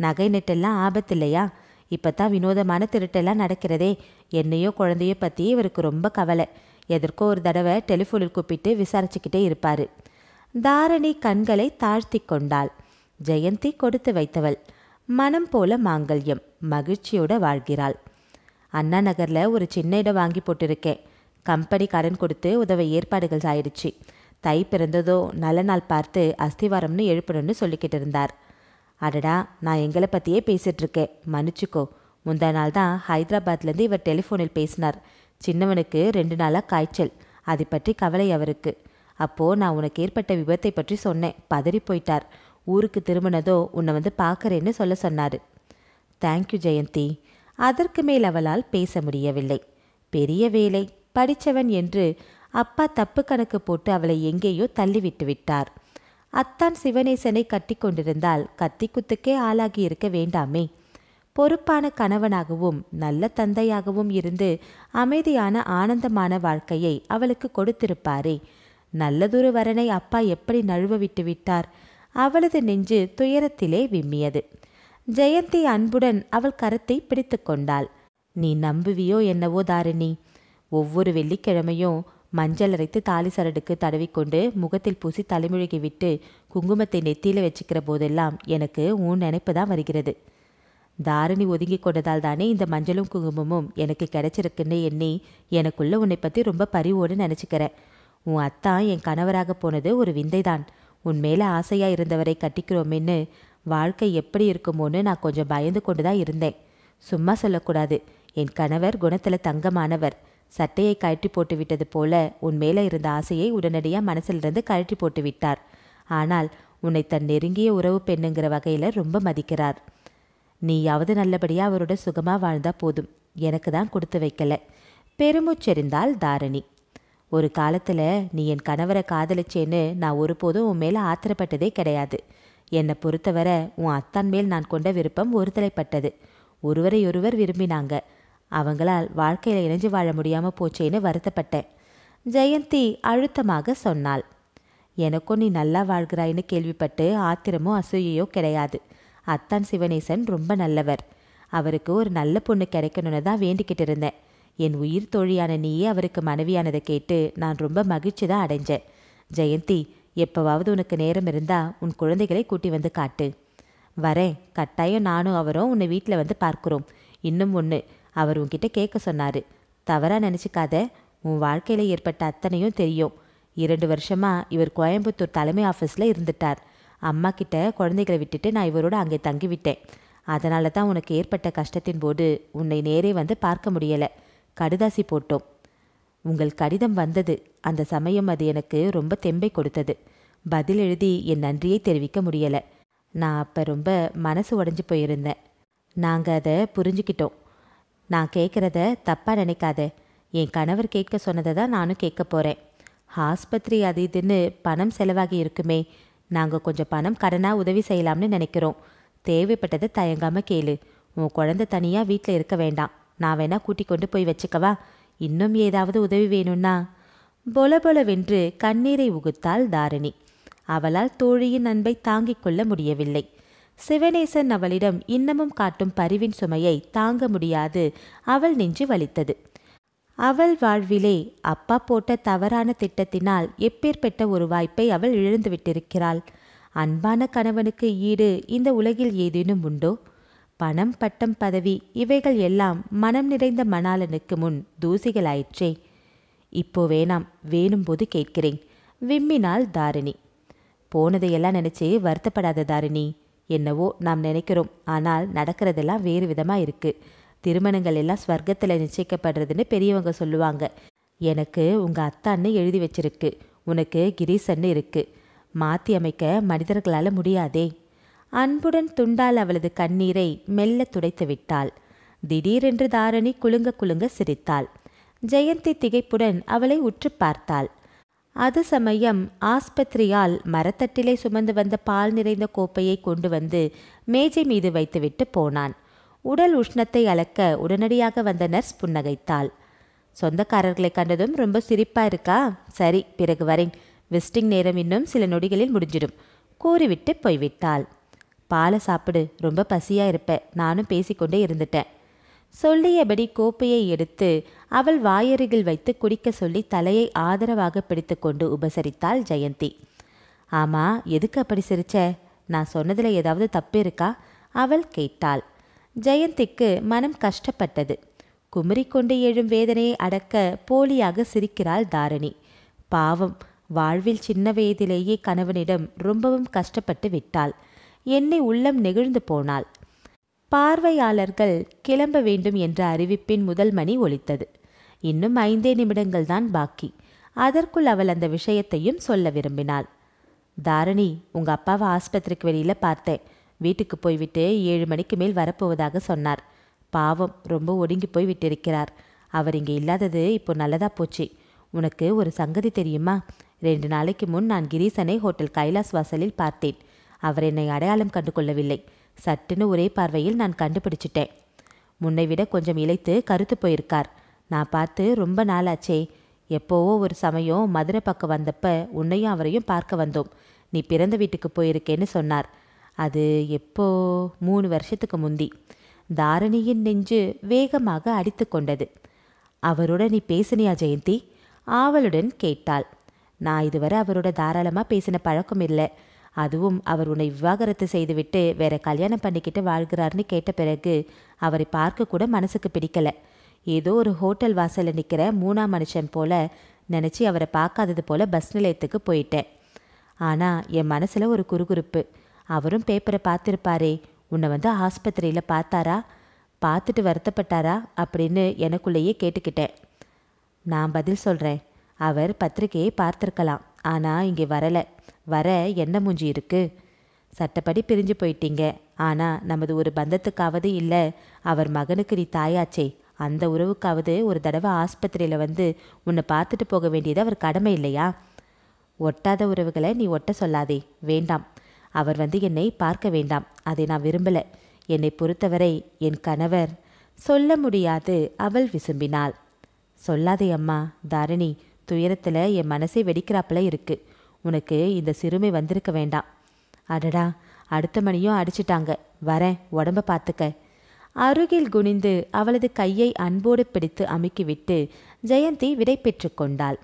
நகை நெட்டெல்லாம் ஆபத்து இல்லையா? இப்போ தான் வினோதமான திருட்டெல்லாம் நடக்கிறதே. என்னையோ குழந்தையோ பற்றி இவருக்கு ரொம்ப கவலை. எதற்கோ ஒரு தடவை டெலிஃபோனில் கூப்பிட்டு விசாரிச்சுக்கிட்டே இருப்பார். தாரணி கண்களை தாழ்த்தி கொண்டாள். ஜெயந்தி கொடுத்து வைத்தவள். மனம் போல மாங்கல்யம். மகிழ்ச்சியோட வாழ்கிறாள். அண்ணா நகரில் ஒரு சின்ன இடம் வாங்கி போட்டிருக்கேன். கம்பெனி கடன் கொடுத்து உதவ ஏற்பாடுகள் ஆயிடுச்சு. தை பிறந்ததோ நல்ல நாள் பார்த்து அஸ்திவாரம்னு எழுப்பணும்னு சொல்லிக்கிட்டு இருந்தார். அடடா, நான் எங்களை பற்றியே பேசிகிட்டு இருக்கேன், மன்னிச்சுக்கோ. முந்தா நாள் தான் ஹைதராபாத்லேருந்து இவர் டெலிஃபோனில் பேசினார். சின்னவனுக்கு 2 நாளாக காய்ச்சல். அதை பற்றி கவலை அவருக்கு. அப்போது நான் உனக்கு ஏற்பட்ட விபத்தை பற்றி சொன்னேன். பதறி போயிட்டார். ஊருக்கு திரும்பினதோ உன்னை வந்து பார்க்கறேன்னு சொல்ல சொன்னார். தேங்க்யூ ஜெயந்தி. அதற்கு மேல் அவளால் பேச முடியவில்லை. பெரிய வேலை, படித்தவன் என்று அப்பா தப்பு கணக்கு போட்டு அவளை எங்கேயோ தள்ளிவிட்டு விட்டார். அத்தான் சிவநேசனை கட்டி கொண்டிருந்தால் கத்தி குத்துக்கே ஆளாகி இருக்க வேண்டாமே? பொறுப்பான கணவனாகவும் நல்ல தந்தையாகவும் இருந்து அமைதியான ஆனந்தமான வாழ்க்கையை அவளுக்கு கொடுத்திருப்பாரே. நல்லதொரு வரனை அப்பா எப்படி நழுவ விட்டு விட்டார்? அவளது நெஞ்சு துயரத்திலே விம்மியது. ஜெயந்தி அன்புடன் அவள் கரத்தை பிடித்து கொண்டாள். நீ நம்புவியோ என்னவோ தாரிணி, ஒவ்வொரு வெள்ளிக்கிழமையும் மஞ்சள் அரைத்து தாலி சரடுக்கு தடவிக்கொண்டு முகத்தில் பூசி தலைமுழுகி விட்டு குங்குமத்தை நெத்தியில் வச்சுக்கிற போதெல்லாம் எனக்கு உன் நினைப்பு தான் வருகிறது. தாரிணி ஒதுங்கி கொண்டதால் தானே இந்த மஞ்சளும் குங்குமமும் எனக்கு கிடைச்சிருக்குன்னு எண்ணி எனக்குள்ள உன்னை பற்றி ரொம்ப பரிவோடு நினச்சிக்கிறேன். உன் அத்தான் என் கணவராக போனது ஒரு விந்தைதான். உன் மேலே ஆசையாக இருந்தவரை கட்டிக்கிறோமேன்னு வாழ்க்கை எப்படி இருக்குமோன்னு நான் கொஞ்சம் பயந்து கொண்டு தான் இருந்தேன். சும்மா சொல்லக்கூடாது. என் கணவர் குணத்தில் தங்கமானவர். சட்டையை கழட்டி போட்டு விட்டது போல உன் மேலே இருந்த ஆசையை உடனடியாக மனசிலிருந்து கழட்டி போட்டு விட்டார். ஆனால் உன்னை தன் நெருங்கிய உறவு பெண்ணுங்கிற வகையில் ரொம்ப மதிக்கிறார். நீயாவது நல்லபடியாக அவரோட சுகமாக வாழ்ந்தா போதும். எனக்கு தான் கொடுத்து வைக்கல. பெருமூச்செறிந்தாள் தாரிணி. ஒரு காலத்தில் நீ என் கணவரை காதலிச்சேன்னு நான் ஒருபோதும் உன் மேலே ஆத்திரப்பட்டதே கிடையாது. என்னை பொறுத்தவரை உன் அத்தான் மேல் நான் கொண்ட விருப்பம் ஒருதலைப்பட்டது. ஒருவரையொருவர் விரும்பினாங்க. அவங்களால் வாழ்க்கையில் இணைஞ்சு வாழ முடியாமல் போச்சேன்னு வருத்தப்பட்டேன். ஜெயந்தி அழுத்தமாக சொன்னாள். எனக்கும் நீ நல்லா வாழ்கிறாயின்னு கேள்விப்பட்டு ஆத்திரமோ அசூயையோ கிடையாது. அத்தான் சிவநேசன் ரொம்ப நல்லவர். அவருக்கு ஒரு நல்ல பொண்ணு கிடைக்கணும்னு தான் வேண்டிக்கிட்டு இருந்தேன். என் உயிர் தோழியான நீயே அவருக்கு மனைவியானதை கேட்டு நான் ரொம்ப மகிழ்ச்சி தான் அடைஞ்சேன். ஜெயந்தி, எப்போவாவது உனக்கு நேரம் இருந்தால் உன் குழந்தைகளை கூட்டி வந்து காட்டு. வரேன், கட்டாயம் நானும் அவரும் உன்னை வீட்டில் வந்து பார்க்குறோம். இன்னும் ஒன்று, அவர் உன்கிட்ட கேட்க சொன்னார். தவறாக நினச்சிக்காத, உன் வாழ்க்கையில் ஏற்பட்ட அத்தனையும் தெரியும். 2 வருஷமா இவர் கோயம்புத்தூர் தலைமை ஆஃபீஸில் இருந்துட்டார். அம்மா கிட்ட குழந்தைகளை விட்டுட்டு நான் இவரோட அங்கே தங்கிவிட்டேன். அதனால தான் உனக்கு ஏற்பட்ட கஷ்டத்தின் போது உன்னை நேரே வந்து பார்க்க முடியலை. கடுதாசி போட்டோம். உங்கள் கடிதம் வந்தது. அந்த சமயம் அது எனக்கு ரொம்ப தெம்பை கொடுத்தது. பதில் எழுதி என் நன்றியை தெரிவிக்க முடியலை. நான் அப்போ ரொம்ப மனசு உடஞ்சி போயிருந்தேன். நாங்கள் அதை புரிஞ்சுக்கிட்டோம். நான் கேட்குறத தப்பாக நினைக்காத. என் கணவர் கேட்க சொன்னதை தான் நானும் கேட்க போகிறேன். ஆஸ்பத்திரி அது இதுன்னு பணம் செலவாகி இருக்குமே, நாங்கள் கொஞ்சம் பணம் கடனாக உதவி செய்யலாம்னு நினைக்கிறோம். தேவைப்பட்டதை தயங்காமல் கேளு. உன் குழந்தை தனியாக வீட்டில் இருக்க வேண்டாம். நான் வேணா கூட்டி கொண்டு போய் வச்சுக்கவா? இன்னும் ஏதாவது உதவி வேணும்னா? பொலபொலவென்று கண்ணீரை உகுத்தாள் தாரிணி. அவளால் தோழியின் அன்பை தாங்கிக் கொள்ள முடியவில்லை. சிவனேசன் அவளிடம் இன்னமும் காட்டும் பரிவின் சுமையை தாங்க முடியாது அவள் நெஞ்சு வலித்தது. அவள் வாழ்விலே அப்பா போட்ட தவறான திட்டத்தினால் எப்பேற்பட்ட ஒரு வாய்ப்பை அவள் இழந்து விட்டிருக்கிறாள். அன்பான கணவனுக்கு ஈடு இந்த உலகில் ஏதேனும் உண்டோ? பணம், பட்டம், பதவி இவைகள் எல்லாம் மனம் நிறைந்த மணாளனுக்கு முன் தூசிகளாயிற்றே. இப்போ வேணாம், வேணும்போது கேட்கிறேன், விம்மினாள் தாரிணி. போனதையெல்லாம் நினைச்சு வருத்தப்படாத தாரிணி. என்னவோ நாம் நினைக்கிறோம், ஆனால் நடக்கிறதெல்லாம் வேறு விதமாக இருக்கு. திருமணங்கள் எல்லாம் ஸ்வர்க்கத்தில் நிச்சயிக்கப்படுறதுன்னு பெரியவங்க சொல்லுவாங்க. எனக்கு உங்கள் அத்தான்னு எழுதி வச்சிருக்கு, உனக்கு கிரீசன்னு இருக்கு. மாற்றி அமைக்க மனிதர்களால் முடியாதே. அன்புடன் துண்டால் அவளது கண்ணீரை மெல்ல துடைத்து விட்டாள். திடீரென்று தாரிணி குலுங்க குலுங்க சிரித்தாள். ஜெயந்தி திகைப்புடன் அவளை உற்று பார்த்தாள். அது சமயம் ஆஸ்பத்திரியால் மரத்தட்டிலே சுமந்து வந்த பால் நிறைந்த கோப்பையை கொண்டு வந்து மேஜை மீது வைத்துவிட்டு போனான். உடல் உஷ்ணத்தை அளக்க உடனடியாக வந்த நர்ஸ் புன்னகைத்தாள். சொந்தக்காரர்களை கண்டதும் ரொம்ப சிரிப்பா இருக்கா? சரி, பிறகு வரேன். விசிட்டிங் நேரம் இன்னும் சில நொடிகளில் முடிஞ்சிடும் கூறிவிட்டு போய்விட்டாள். பாலை சாப்பிடு, ரொம்ப பசியா இருப்ப. நானும் பேசிக்கொண்டே இருந்துட்டேன். சொல்லியபடி கோப்பையை எடுத்து அவள் வாயருகில் வைத்து குடிக்க சொல்லி தலையை ஆதரவாக பிடித்து கொண்டு உபசரித்தாள் ஜெயந்தி. ஆமா, எதுக்கு அப்படி சிரிச்ச? நான் சொன்னதில் ஏதாவது தப்பு இருக்கா? அவள் கேட்டாள். ஜெயந்திக்கு மனம் கஷ்டப்பட்டது. குமரிக்கொண்டு எழும் வேதனையை அடக்க போலியாக சிரிக்கிறாள் தாரிணி. பாவம், வாழ்வில் சின்ன வயதிலேயே கணவனிடம் ரொம்பவும் கஷ்டப்பட்டு விட்டாள். என்னை உள்ளம் நெகிழ்ந்து போனாள். பார்வையாளர்கள் கிளம்ப வேண்டும் என்ற அறிவிப்பின் முதல் மணி ஒலித்தது. இன்னும் 5 நிமிடங்கள் தான் பாக்கி. அதற்குள் அவள் அந்த விஷயத்தையும் சொல்ல விரும்பினாள். தாரிணி, உங்க அப்பாவை ஆஸ்பத்திரிக்கு வெளியில் பார்த்தேன். வீட்டுக்கு போய்விட்டு 7 மணிக்கு மேல் வரப்போவதாக சொன்னார். பாவம், ரொம்ப ஒடுங்கி போய் விட்டிருக்கிறார். அவர் இங்கே இல்லாதது இப்போ நல்லதா போச்சு. உனக்கு ஒரு சங்கதி தெரியுமா? 2 நாளைக்கு முன் நான் கிரீசனை ஹோட்டல் கைலாஸ் வாசலில் பார்த்தேன். அவர் என்னை அடையாளம் கண்டு கொள்ளவில்லை. சட்டுன்னு ஒரே பார்வையில் நான் கண்டுபிடிச்சிட்டேன். முன்னை விட கொஞ்சம் இளைத்து கருத்து போயிருக்கார். நான் பார்த்து ரொம்ப நாளாச்சே. எப்போவோ ஒரு சமயம் மதுரை பக்கம் வந்தப்ப உன்னையும் அவரையும் பார்க்க வந்தோம். நீ பிறந்த வீட்டுக்கு போயிருக்கேன்னு சொன்னார். அது எப்போ? 3 வருஷத்துக்கு முந்தி. தாரிணியின் நெஞ்சு வேகமாக அடித்து கொண்டது. அவரோட நீ பேசினியா ஜெயந்தி? ஆவலுடன் கேட்டாள். நான் இதுவரை அவரோட தாராளமாக பேசின பழக்கம் இல்லை. அதுவும் அவர் உன்னை விவாகரத்து செய்துவிட்டு வேற கல்யாணம் பண்ணிக்கிட்டு வாழ்கிறார்னு கேட்ட பிறகு அவரை பார்க்க கூட மனசுக்கு பிடிக்கல. ஏதோ ஒரு ஹோட்டல் வாசலில் நிற்கிற 3ஆம் மனுஷன் போல நினச்சி அவரை பார்க்காதது போல பஸ் நிலையத்துக்கு போயிட்டேன். ஆனால் என் மனசில் ஒரு குறுகுறுப்பு. அவரும் பேப்பரை பார்த்துருப்பாரே, உன்னை வந்து ஆஸ்பத்திரியில் பார்த்தாரா, பார்த்துட்டு வருத்தப்பட்டாரா அப்படின்னு எனக்குள்ளேயே கேட்டுக்கிட்டேன். நான் பதில் சொல்கிறேன். அவர் பத்திரிகையை பார்த்துருக்கலாம், ஆனால் இங்கே வரலை. வர என்ன மூஞ்சி இருக்கு? சட்டப்படி பிரிஞ்சு போயிட்டீங்க. ஆனால் நமது ஒரு பந்தத்துக்காவது இல்லை, அவர் மகனுக்கு நீ தாயாச்சே, அந்த உறவுக்காவது ஒரு தடவை ஆஸ்பத்திரியில் வந்து உன்னை பார்த்துட்டு போக வேண்டியது அவர் கடமை இல்லையா? ஒட்டாத உறவுகளை நீ ஒட்ட சொல்லாதே. வேண்டாம். அவர் வந்து என்னை பார்க்க வேண்டாம். அதை நான் விரும்பலை. என்னை பொறுத்தவரை என் கணவர். சொல்ல முடியாது அவள் விசும்பினாள். சொல்லாதே அம்மா. தாரிணி, துயரத்தில் என் மனசே வெடிக்கிறாப்புல இருக்கு. உனக்கு இந்த சிறுமை வந்திருக்க வேண்டாம். அடடா, அடுத்த மணியும் அடிச்சிட்டாங்க. வரேன், உடம்ப பார்த்துக்க. அருகில் குனிந்து அவளது கையை அன்போடு பிடித்து அமுக்கிவிட்டு ஜெயந்தி விடை பெற்று கொண்டாள்.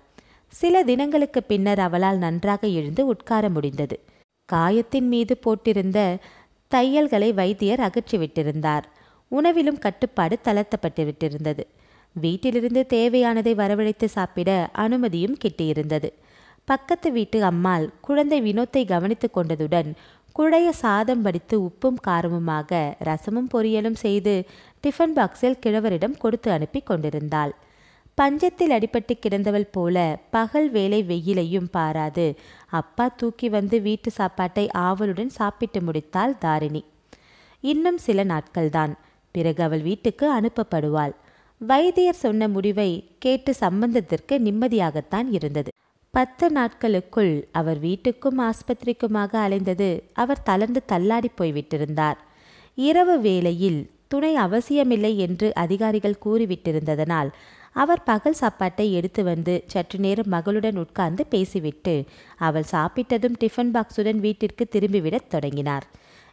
சில தினங்களுக்கு பின்னர் அவளால் நன்றாக எழுந்து உட்கார முடிந்தது. காயத்தின் மீது போட்டிருந்த தையல்களை வைத்தியர் அகற்றிவிட்டிருந்தார். உணவிலும் கட்டுப்பாடு தளர்த்தப்பட்டு விட்டிருந்தது. வீட்டிலிருந்து தேவையானதை வரவழைத்து சாப்பிட அனுமதியும் கிட்டியிருந்தது. பக்கத்து வீட்டு அம்மாள் குழந்தை வினோத்தை கவனித்து கொண்டதுடன் குழைய சாதம் வடித்து உப்பும் காரமுமாக ரசமும் பொரியலும் செய்து டிஃபன் பாக்ஸில் கிழவரிடம் கொடுத்து அனுப்பி கொண்டிருந்தாள். பஞ்சத்தில் அடிபட்டு கிடந்தவள் போல பகல் வேலை வெயிலையும் பாராது அப்பா தூக்கி வந்து வீட்டு சாப்பாட்டை ஆவலுடன் சாப்பிட்டு முடித்தாள் தாரிணி. இன்னும் சில நாட்கள்தான், பிறகு அவள் வீட்டுக்கு அனுப்பப்படுவாள். வைத்தியர் சொன்ன முடிவை கேட்டு சம்பந்தத்திற்கு நிம்மதியாகத்தான் இருந்தது. 10 நாட்களுக்குள் அவர் வீட்டுக்கும் ஆஸ்பத்திரிக்குமாக அலைந்தது அவர் தளர்ந்து தள்ளாடி போய்விட்டிருந்தார். இரவு வேளையில் துணை அவசியமில்லை என்று அதிகாரிகள் கூறிவிட்டிருந்ததனால் அவர் பகல் சாப்பாட்டை எடுத்து வந்து சற்று நேரம் மகளுடன் உட்கார்ந்து பேசிவிட்டு அவள் சாப்பிட்டதும் டிஃபன் பாக்ஸுடன் வீட்டிற்கு திரும்பிவிடத் தொடங்கினார்.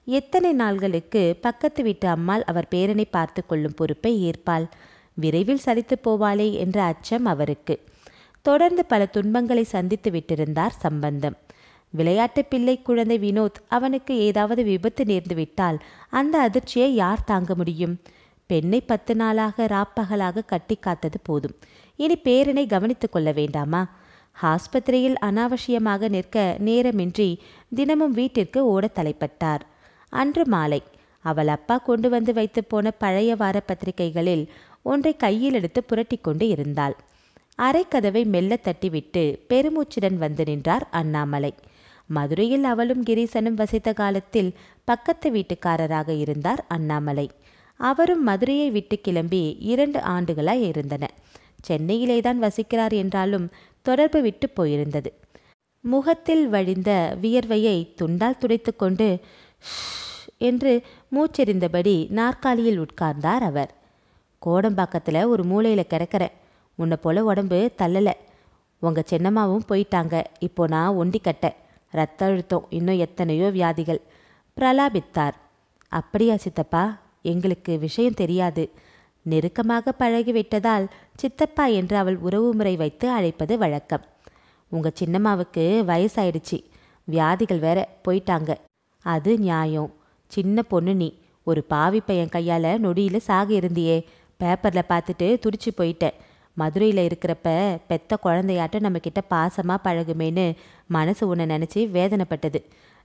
எத்தனை நாள்களுக்கு பக்கத்து வீட்டு அம்மாள் அவர் பேரனை பார்த்து கொள்ளும் பொறுப்பை ஏற்பாள்? விரைவில் சலித்து போவாளே என்ற அச்சம் அவருக்கு. தொடர்ந்து பல துன்பங்களை சந்தித்து விட்டிருந்தார் சம்பந்தம். விளையாட்டு பிள்ளை குழந்தை வினோத் அவனுக்கு ஏதாவது விபத்து நேர்ந்து விட்டால் அந்த அதிர்ச்சியை யார் தாங்க முடியும்? பெண்ணை 10 நாளாக ராப்பகலாக கட்டி காத்தது போதும், இனி பேரனை கவனித்துக் கொள்ள வேண்டாமா? ஆஸ்பத்திரியில் அனாவசியமாக நிற்க நேரமின்றி தினமும் வீட்டிற்கு ஓட தலைப்பட்டார். அன்று மாலை அவள் அப்பா கொண்டு வந்து வைத்து போன பழைய வார பத்திரிகைகளில் ஒன்றை கையில் எடுத்து புரட்டி கொண்டு இருந்தாள். அரைக்கதவை மெல்ல தட்டிவிட்டு பெருமூச்சுடன் வந்து நின்றார் அண்ணாமலை. மதுரையில் அவளும் கிரீசனும் வசித்த காலத்தில் பக்கத்து வீட்டுக்காரராக இருந்தார் அண்ணாமலை. அவரும் மதுரையை விட்டு கிளம்பி 2 ஆண்டுகளாய் இருந்தன. சென்னையிலேதான் வசிக்கிறார் என்றாலும் தொடர்பு விட்டு போயிருந்தது. முகத்தில் வழிந்த வியர்வையை துண்டால் துடைத்து கொண்டு என்று மூச்செறிந்தபடி நாற்காலியில் உட்கார்ந்தார் அவர். கோடம்பாக்கத்தில் ஒரு மூலையில் கிடக்கிறேன். உன்னை போல உடம்பு தள்ளலை. உங்கள் சின்னம்மாவும் போயிட்டாங்க. இப்போ நான் ஒண்டி கட்ட. ரத்த அழுத்தம், இன்னும் எத்தனையோ வியாதிகள். பிரலாபித்தார். அப்படியா சித்தப்பா? எங்களுக்கு விஷயம் தெரியாது. நெருக்கமாக பழகிவிட்டதால் சித்தப்பா என்று அவள் உறவுமுறை வைத்து அழைப்பது வழக்கம். உங்கள் சின்னம்மாவுக்கு வயசாயிடுச்சு, வியாதிகள் வேற, போயிட்டாங்க. அது நியாயம். சின்ன பொண்ணு நீ. ஒரு பாவி பையன் கையால் நொடியில் சாக இருந்தியே. பேப்பரில் பார்த்துட்டு துடிச்சு போயிட்டேன். மதுரையில் இருக்கிறப்ப பெத்த குழந்தையாட்டம் நம்மக்கிட்ட பாசமாக பழகுமேன்னு மனசு உன்னை நினச்சி வேதனைப்பட்டது.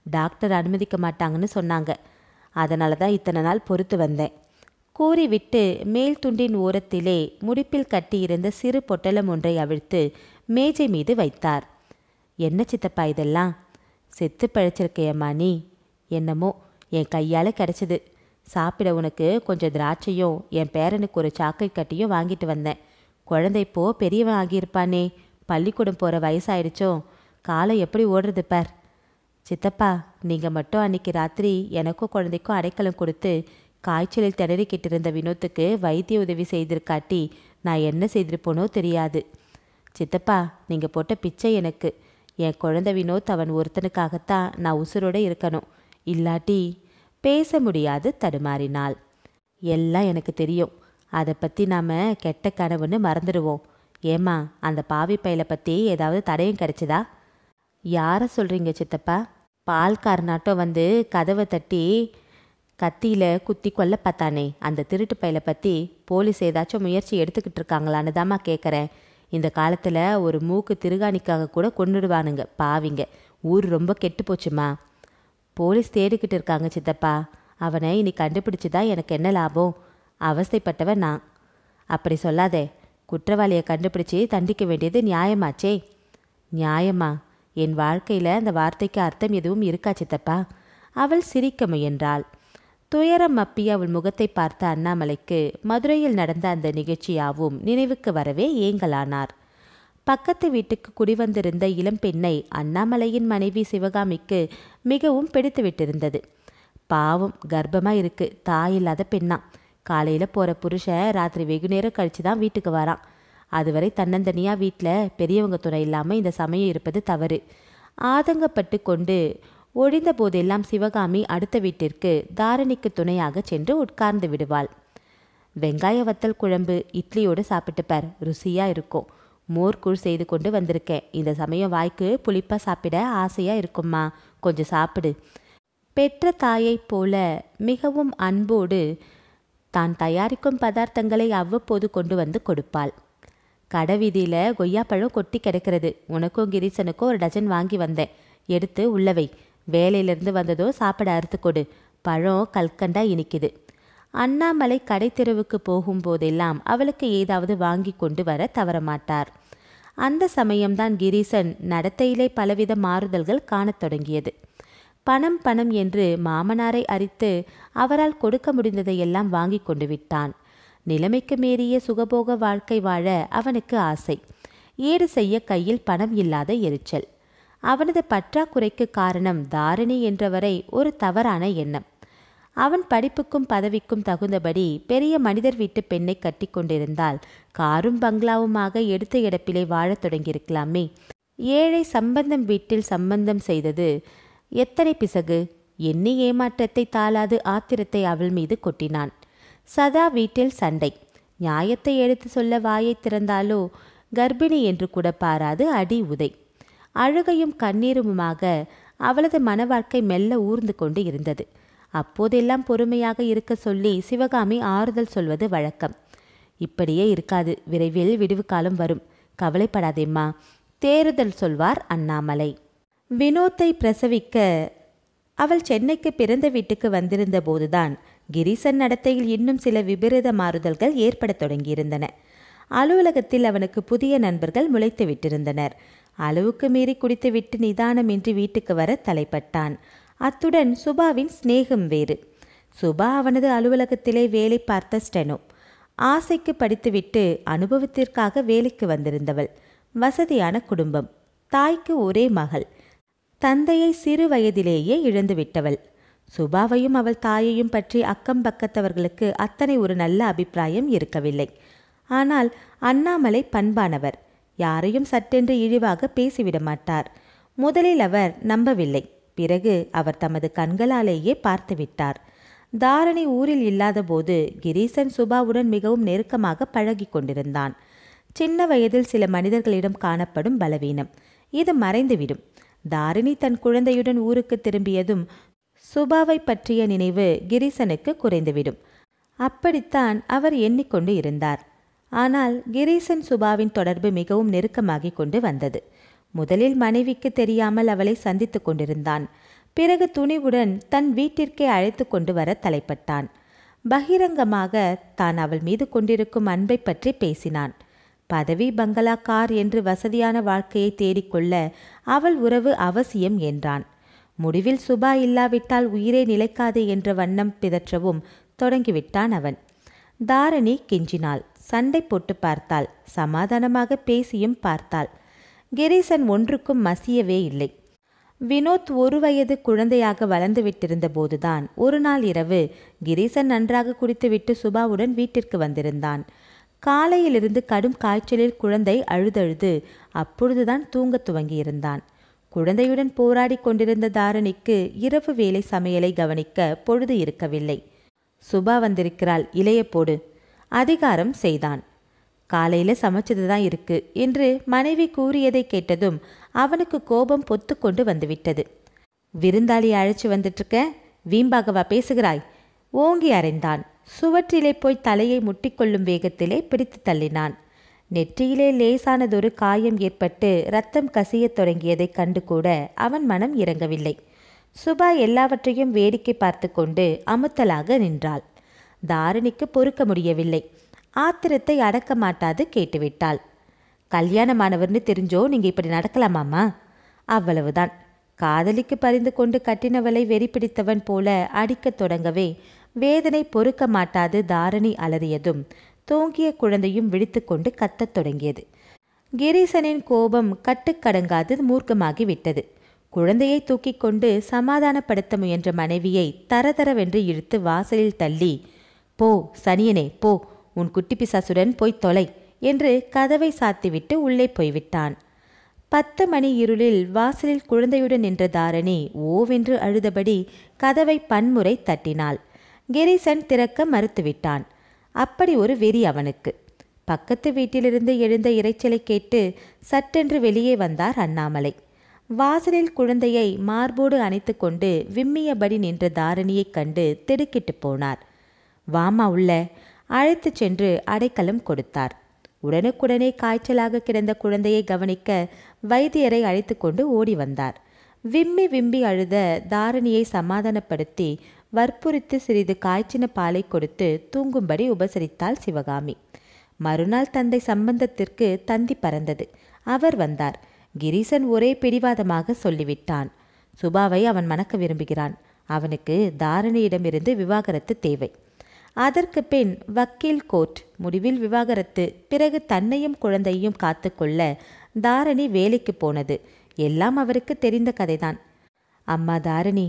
டாக்டர் அனுமதிக்க மாட்டாங்கன்னு சொன்னாங்க. அதனால தான் இத்தனை நாள் பொறுத்து வந்தேன். கூறிவிட்டு மேல் துண்டின் ஓரத்திலே முடிப்பில் கட்டியிருந்த சிறு பொட்டலம் ஒன்றை அவிழ்த்து மேஜை மீது வைத்தார். என்ன சித்தப்பா இதெல்லாம்? செத்து பழைச்சிருக்கையம்மா நீ. என்னமோ என் கையால் கிடச்சிது. சாப்பிட உனக்கு கொஞ்சம் திராட்சையும் என் பேரனுக்கு ஒரு சாக்கை கட்டியும் வாங்கிட்டு வந்தேன். குழந்தை இப்போ பெரியவன் ஆகியிருப்பானே, பள்ளிக்கூடம் போகிற வயசாயிடுச்சோ. காலம் எப்படி ஓடுறது பார். சித்தப்பா, நீங்கள் மட்டும் அன்னைக்கு ராத்திரி எனக்கும் குழந்தைக்கும் அடைக்கலம் கொடுத்து காய்ச்சலில் திணறிக்கிட்டு இருந்த வினோத்துக்கு வைத்திய உதவி செய்திருக்காட்டி நான் என்ன செய்திருப்போனோ தெரியாது. சித்தப்பா, நீங்கள் போட்ட பிச்சை எனக்கு. என் குழந்தை வினோத் அவன் ஒருத்தனுக்காகத்தான் நான் உசுரோடு இருக்கணும். இல்லாட்டி பேச முடியாது தடுமாறினாள். எல்லாம் எனக்கு தெரியும். அதை பற்றி நாம் கெட்ட கனவுன்னு மறந்துடுவோம். ஏம்மா, அந்த பாவி பையலை பற்றி ஏதாவது தடயம் கிடைச்சதா? யாரை சொல்கிறீங்க சித்தப்பா? பால்காரனாட்டம் வந்து கதவை தட்டி கத்தியில் குத்தி கொல்ல பார்த்தானே, அந்த திருட்டு பையலை பற்றி போலீஸ் ஏதாச்சும் முயற்சி எடுத்துக்கிட்டு இருக்காங்களான்னு தாம்மா கேட்குறேன். இந்த காலத்தில் ஒரு மூக்கு திருகாணிக்காக கூட கொண்டுடுவானுங்க பாவிங்க. ஊர் ரொம்ப கெட்டு போச்சுமா. போலீஸ் தேடிக்கிட்டு இருக்காங்க சித்தப்பா. அவனை இனி கண்டுபிடிச்சி தான் எனக்கு என்ன லாபம்? அவஸ்தைப்பட்டவன் நான். அப்படி சொல்லாதே. குற்றவாளியை கண்டுபிடிச்சி தண்டிக்க வேண்டியது நியாயமாச்சே. நியாயமா? என் வாழ்க்கையில் அந்த வார்த்தைக்கு அர்த்தம் எதுவும் இருக்கா சித்தப்பா? அவள் சிரிக்க முயன்றாள். துயரம் மப்பிய அவள் முகத்தை பார்த்த அண்ணாமலைக்கு மதுரையில் நடந்த அந்த நிகழ்ச்சியாவும் நினைவுக்கு வரவே ஏங்கலானார். பக்கத்து வீட்டுக்கு குடிவந்திருந்த இளம்பெண்ணை அண்ணாமலையின் மனைவி சிவகாமிக்கு மிகவும் பிடித்து விட்டிருந்தது. பாவம், கர்ப்பமாக இருக்கு, தாயில்லாத பெண்ணா. காலையில் போகிற புருஷன் ராத்திரி வெகு நேரம் கழித்து தான் வீட்டுக்கு வரான். அதுவரை தன்னந்தனியாக வீட்டில் பெரியவங்க துணை இல்லாமல் இந்த சமயம் இருப்பது தவறு. ஆதங்கப்பட்டு கொண்டு ஒழிந்த போதெல்லாம் சிவகாமி அடுத்த வீட்டிற்கு தாரணிக்கு துணையாக சென்று உட்கார்ந்து விடுவாள். வெங்காய வத்தல் குழம்பு இட்லியோடு சாப்பிட்டுப்பார், ருசியாக இருக்கும். மோர்கூழ் செய்து கொண்டு வந்திருக்கேன். இந்த சமயம் வாய்க்கு புளிப்பாக சாப்பிட ஆசையாக இருக்கும்மா, கொஞ்சம் சாப்பிடு. பெற்ற தாயைப் போல மிகவும் அன்போடு தான் தயாரிக்கும் பதார்த்தங்களை அவ்வப்போது கொண்டு வந்து கொடுப்பாள். கடைவீதியில் கொய்யாப்பழம் கொட்டி கிடக்கிறது. உனக்கும் கிரீசனுக்கும் 1 டஜன் வாங்கி வந்தேன். எடுத்து உள்ளவை. வேலையிலிருந்து வந்ததோ சாப்பிட அறுத்து கொடு. பழம் கல்கண்டா இனிக்குது. அண்ணாமலை கடை தெருவுக்கு போகும்போதெல்லாம் அவளுக்கு ஏதாவது வாங்கி கொண்டு வர தவறமாட்டார். அந்த சமயம்தான் கிரீசன் நடத்தையிலே பலவித மாறுதல்கள் காணத் தொடங்கியது. பணம் பணம் என்று மாமனாரை அரித்து அவரால் கொடுக்க முடிந்ததையெல்லாம் வாங்கி கொண்டு விட்டான். நிலைமைக்கு மீறிய சுகபோக வாழ்க்கை வாழ அவனுக்கு ஆசை. ஈடு செய்ய கையில் பணம் இல்லாத எரிச்சல். அவனது பற்றாக்குறைக்கு காரணம் தாரிணி என்றவரை ஒரு தவறான எண்ணம். அவன் படிப்புக்கும் பதவிக்கும் தகுந்தபடி பெரிய மனிதர் வீட்டு பெண்ணை கட்டி கொண்டிருந்தால் காரும் பங்களாவுமாக எடுத்த இடப்பிலே வாழத் தொடங்கியிருக்கலாமே. ஏழை சம்பந்தம் வீட்டில் சம்பந்தம் செய்தது எத்தனை பிசகு! எண்ணி ஏமாற்றத்தை தாளாது ஆத்திரத்தை அவள் மீது கொட்டினான். சதா வீட்டில் சண்டை. நியாயத்தை எடுத்து சொல்ல வாயை திறந்தாலோ கர்ப்பிணி என்று கூட பாராது அடி உதை. அழுகையும் கண்ணீருமாக அவளது மனவாழ்க்கை மெல்ல ஊர்ந்து கொண்டு இருந்தது. அப்போதெல்லாம் பொறுமையாக இருக்க சொல்லி சிவகாமி ஆறுதல் சொல்வது வழக்கம். இப்படியே இருக்காது, விரைவில் விடுவு காலம் வரும், கவலைப்படாதேம்மா, தேறுதல் சொல்வார் அண்ணாமலை. வினோத்தை பிரசவிக்க அவள் சென்னைக்கு பிறந்த வீட்டுக்கு வந்திருந்த போதுதான் கிரீசன் நடத்தையில் இன்னும் சில விபரீத மாறுதல்கள் ஏற்படத் தொடங்கியிருந்தன. அலுவலகத்தில் அவனுக்கு புதிய நண்பர்கள் முளைத்து விட்டிருந்தனர். அளவுக்கு மீறி குடித்துவிட்டு நிதானமின்றி வீட்டுக்கு வர தலைப்பட்டான். அத்துடன் சுபாவின் சிநேகம் வேறு. சுபா அவனது அலுவலகத்திலே வேலை பார்த்த ஸ்டெனோ. ஆசைக்கு படித்துவிட்டு அனுபவத்திற்காக வேலைக்கு வந்திருந்தவள். வசதியான குடும்பம். தாய்க்கு ஒரே மகள். தந்தையை சிறு வயதிலேயே இழந்து விட்டவள். சுபாவையும் அவள் தாயையும் பற்றி அக்கம் பக்கத்தவர்களுக்கு அத்தனை ஒரு நல்ல அபிப்பிராயம் இருக்கவில்லை. ஆனால் அண்ணாமலை பண்பானவர். யாரையும் சட்டென்று இழிவாக பேசிவிட மாட்டார். முதலில் அவர் நம்பவில்லை. பிறகு அவர் தமது கண்களாலேயே பார்த்துவிட்டார். தாரணி ஊரில் இல்லாத போது கிரீசன் சுபாவுடன் மிகவும் நெருக்கமாக பழகி கொண்டிருந்தான். சின்ன வயதில் சில மனிதர்களிடம் காணப்படும் பலவீனம் இது மறைந்துவிடும். தாரிணி தன் குழந்தையுடன் ஊருக்கு திரும்பியதும் சுபாவை பற்றிய நினைவு கிரீசனுக்கு குறைந்துவிடும். அப்படித்தான் அவர் எண்ணிக்கொண்டு இருந்தார். ஆனால் கிரீசன் சுபாவின் தொடர்பு மிகவும் நெருக்கமாகிக் கொண்டு வந்தது. முதலில் மனைவிக்கு தெரியாமல் அவளை சந்தித்து கொண்டிருந்தான். பிறகு துணிவுடன் தன் வீட்டிற்கே அழைத்து கொண்டு வர தலைப்பட்டான். பகிரங்கமாக தான் அவள் மீது கொண்டிருக்கும் அன்பை பற்றி பேசினான். பதவி, பங்களா, கார் என்று வசதியான வாழ்க்கையை தேடிக்கொள்ள அவள் உறவு அவசியம் என்றான். முடிவில் சுபா இல்லாவிட்டால் உயிரே நிலைக்காது என்ற வண்ணம் பிதற்றவும் தொடங்கிவிட்டான் அவன். தாரணி கெஞ்சினாள். சண்டை போட்டு பார்த்தாள். சமாதானமாக பேசியும் பார்த்தாள். கிரீசன் ஒன்றுக்கும் மசியவே இல்லை. வினோத் 1 வயது குழந்தையாக வளர்ந்து விட்டிருந்த போதுதான் ஒரு நாள் இரவு கிரீசன் நன்றாக குடித்துவிட்டு சுபாவுடன் வீட்டிற்கு வந்திருந்தான். காலையிலிருந்து கடும் காய்ச்சலில் குழந்தை அழுதழுது அப்பொழுதுதான் தூங்க துவங்கியிருந்தான். குழந்தையுடன் போராடி கொண்டிருந்த தாரணிக்கு இரவு வேலை சமையலை கவனிக்க பொழுது இருக்கவில்லை. சுபா வந்திருக்கிறாள், இலைய போடு. அதிகாரம் செய்தான். காலையில சமைச்சதுதான் இருக்கு என்று மனைவி கூறியதை கேட்டதும் அவனுக்கு கோபம் பொத்து கொண்டு வந்துவிட்டது. விருந்தாளி அழைச்சி வந்துட்டுருக்க, வீம்பாகவா பேசுகிறாய்? ஓங்கி அறைந்தான். சுவற்றிலே போய் தலையை முட்டிக்கொள்ளும் வேகத்திலே பிடித்து தள்ளினான். நெற்றியிலே லேசானதொரு காயம் ஏற்பட்டு ரத்தம் கசியத் தொடங்கியதைக் கண்டு கூட அவன் மனம் இறங்கவில்லை. சுபா எல்லாவற்றையும் வேடிக்கை பார்த்து கொண்டு அமுத்தலாக நின்றாள். தாரிணிக்கு பொறுக்க முடியவில்லை. ஆத்திரத்தை அடக்க மாட்டாது கேட்டுவிட்டாள். கல்யாணமானவர்னு தெரிஞ்சோ நீங்க இப்படி நடக்கலாமாம்மா? அவ்வளவுதான். காதலிக்கு பறிந்து கொண்டு கட்டினவளை வெறி பிடித்தவன் போல அடிக்கத் தொடங்கவே வேதனை பொறுக்க மாட்டாது தாரணி அலறியதும் தூங்கிய குழந்தையும் விழித்து கொண்டு கத்தத் தொடங்கியது. கிரீசனின் கோபம் கட்டுக்கடங்காது மூர்க்கமாகி விட்டது. குழந்தையை தூக்கி கொண்டு சமாதானப்படுத்த முயன்ற மனைவியை தரதரவென்று இழுத்து வாசலில் தள்ளி, போ சனியனே போ, உன் குட்டி பிசாசுடன் போய் தொலை என்று கதவை சாத்திவிட்டு உள்ளே போய்விட்டான். 10 மணி இருளில் வாசலில் குழந்தையுடன் நின்ற தாரணி ஓவென்று அழுதபடி கதவை பன்முறை தட்டினாள். கிரீசன் திறக்க மறுத்துவிட்டான். அப்படி ஒரு வெறி அவனுக்கு. பக்கத்து வீட்டிலிருந்து எழுந்த இரைச்சலை கேட்டு சட்டென்று வெளியே வந்தார் அண்ணாமலை. வாசலில் குழந்தையை மார்போடு அணைத்து கொண்டு விம்மியபடி நின்ற தாரணியைக் கண்டு திடுக்கிட்டு போனார். வாமா உள்ள, அழைத்துச் சென்று அடைக்கலம் கொடுத்தார். உடனுக்குடனே காய்ச்சலாக கிடந்த குழந்தையை கவனிக்க வைத்தியரை அழைத்து கொண்டு ஓடி வந்தார். விம்மி விம்பி அழுத தாரணியை சமாதானப்படுத்தி வற்புறுத்தி சிறிது காய்ச்சின பாலை கொடுத்து தூங்கும்படி உபசரித்தாள் சிவகாமி. மறுநாள் தந்தை சம்பந்தத்திற்கு தந்தி பறந்தது. அவர் வந்தார். கிரீசன் ஒரே பிடிவாதமாக சொல்லிவிட்டான். சுபாவை அவன் மணக்க விரும்புகிறான். அவனுக்கு தாரணியிடமிருந்து விவாகரத்து தேவை. அதற்கு பின் வக்கீல் கோர்ட், முடிவில் விவாகரத்து. பிறகு தன்னையும் குழந்தையும் காத்து கொள்ள தாரணி வேலைக்கு போனது எல்லாம் அவருக்கு தெரிந்த கதைதான். அம்மா தாரணி,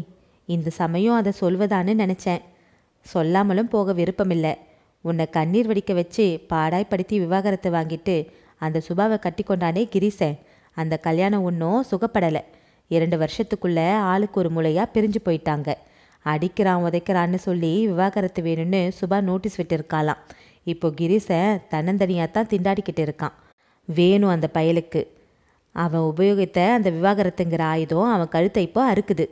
இந்த சமயம் அதை சொல்வதான்னு நினச்சேன். சொல்லாமலும் போக விருப்பமில்லை. உன்னை கண்ணீர் வடிக்க வச்சு பாடாய்படுத்தி விவாகரத்தை வாங்கிட்டு அந்த சுபாவை கட்டி கொண்டானே கிரீசன், அந்த கல்யாணம் ஒன்றும் சுகப்படலை. 2 வருஷத்துக்குள்ளே ஆளுக்கு ஒரு மூலையாக பிரிஞ்சு போயிட்டாங்க. அடிக்கிறான் உதைக்கிறான்னு சொல்லி விவாகரத்து வேணும்னு சுபா நோட்டீஸ் விட்டுருக்காளாம். இப்போ கிரீசன் தன்னந்தனியாக தான் திண்டாடிக்கிட்டு இருக்கான். வேணும் அந்த பயலுக்கு. அவன் உபயோகித்த அந்த விவாகரத்துங்கிற ஆயுதம் அவன் கழுத்தை இப்போ அறுக்குது.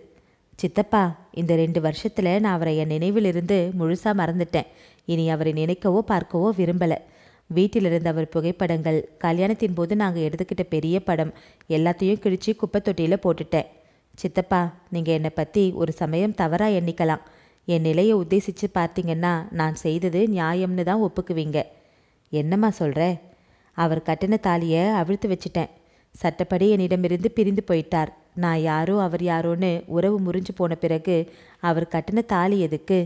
சித்தப்பா, இந்த 2 வருஷத்தில் நான் அவரை என் நினைவிலிருந்து முழுசாக மறந்துட்டேன். இனி அவரை நினைக்கவோ பார்க்கவோ விரும்பலை. வீட்டிலிருந்து அவர் புகைப்படங்கள், கல்யாணத்தின் போது நாங்கள் எடுத்துக்கிட்ட பெரிய படம் எல்லாத்தையும் கிழிச்சு குப்பை தொட்டியில் போட்டுட்டேன். சித்தப்பா, நீங்கள் என்னை பற்றி ஒரு சமயம் தவறாக எண்ணிக்கலாம். என் நிலையை உத்தேசித்து பார்த்தீங்கன்னா நான் செய்தது நியாயம்னு தான் ஒப்புக்குவீங்க. என்னம்மா சொல்கிற? அவர் கட்டின தாலியை அவிழ்த்து வச்சிட்டேன். சட்டப்படி என்னிடமிருந்து பிரிந்து போயிட்டார். நான் யாரோ அவர் யாரோன்னு உறவு முறிஞ்சு போன பிறகு அவர் கட்டின தாலி எதுக்கு?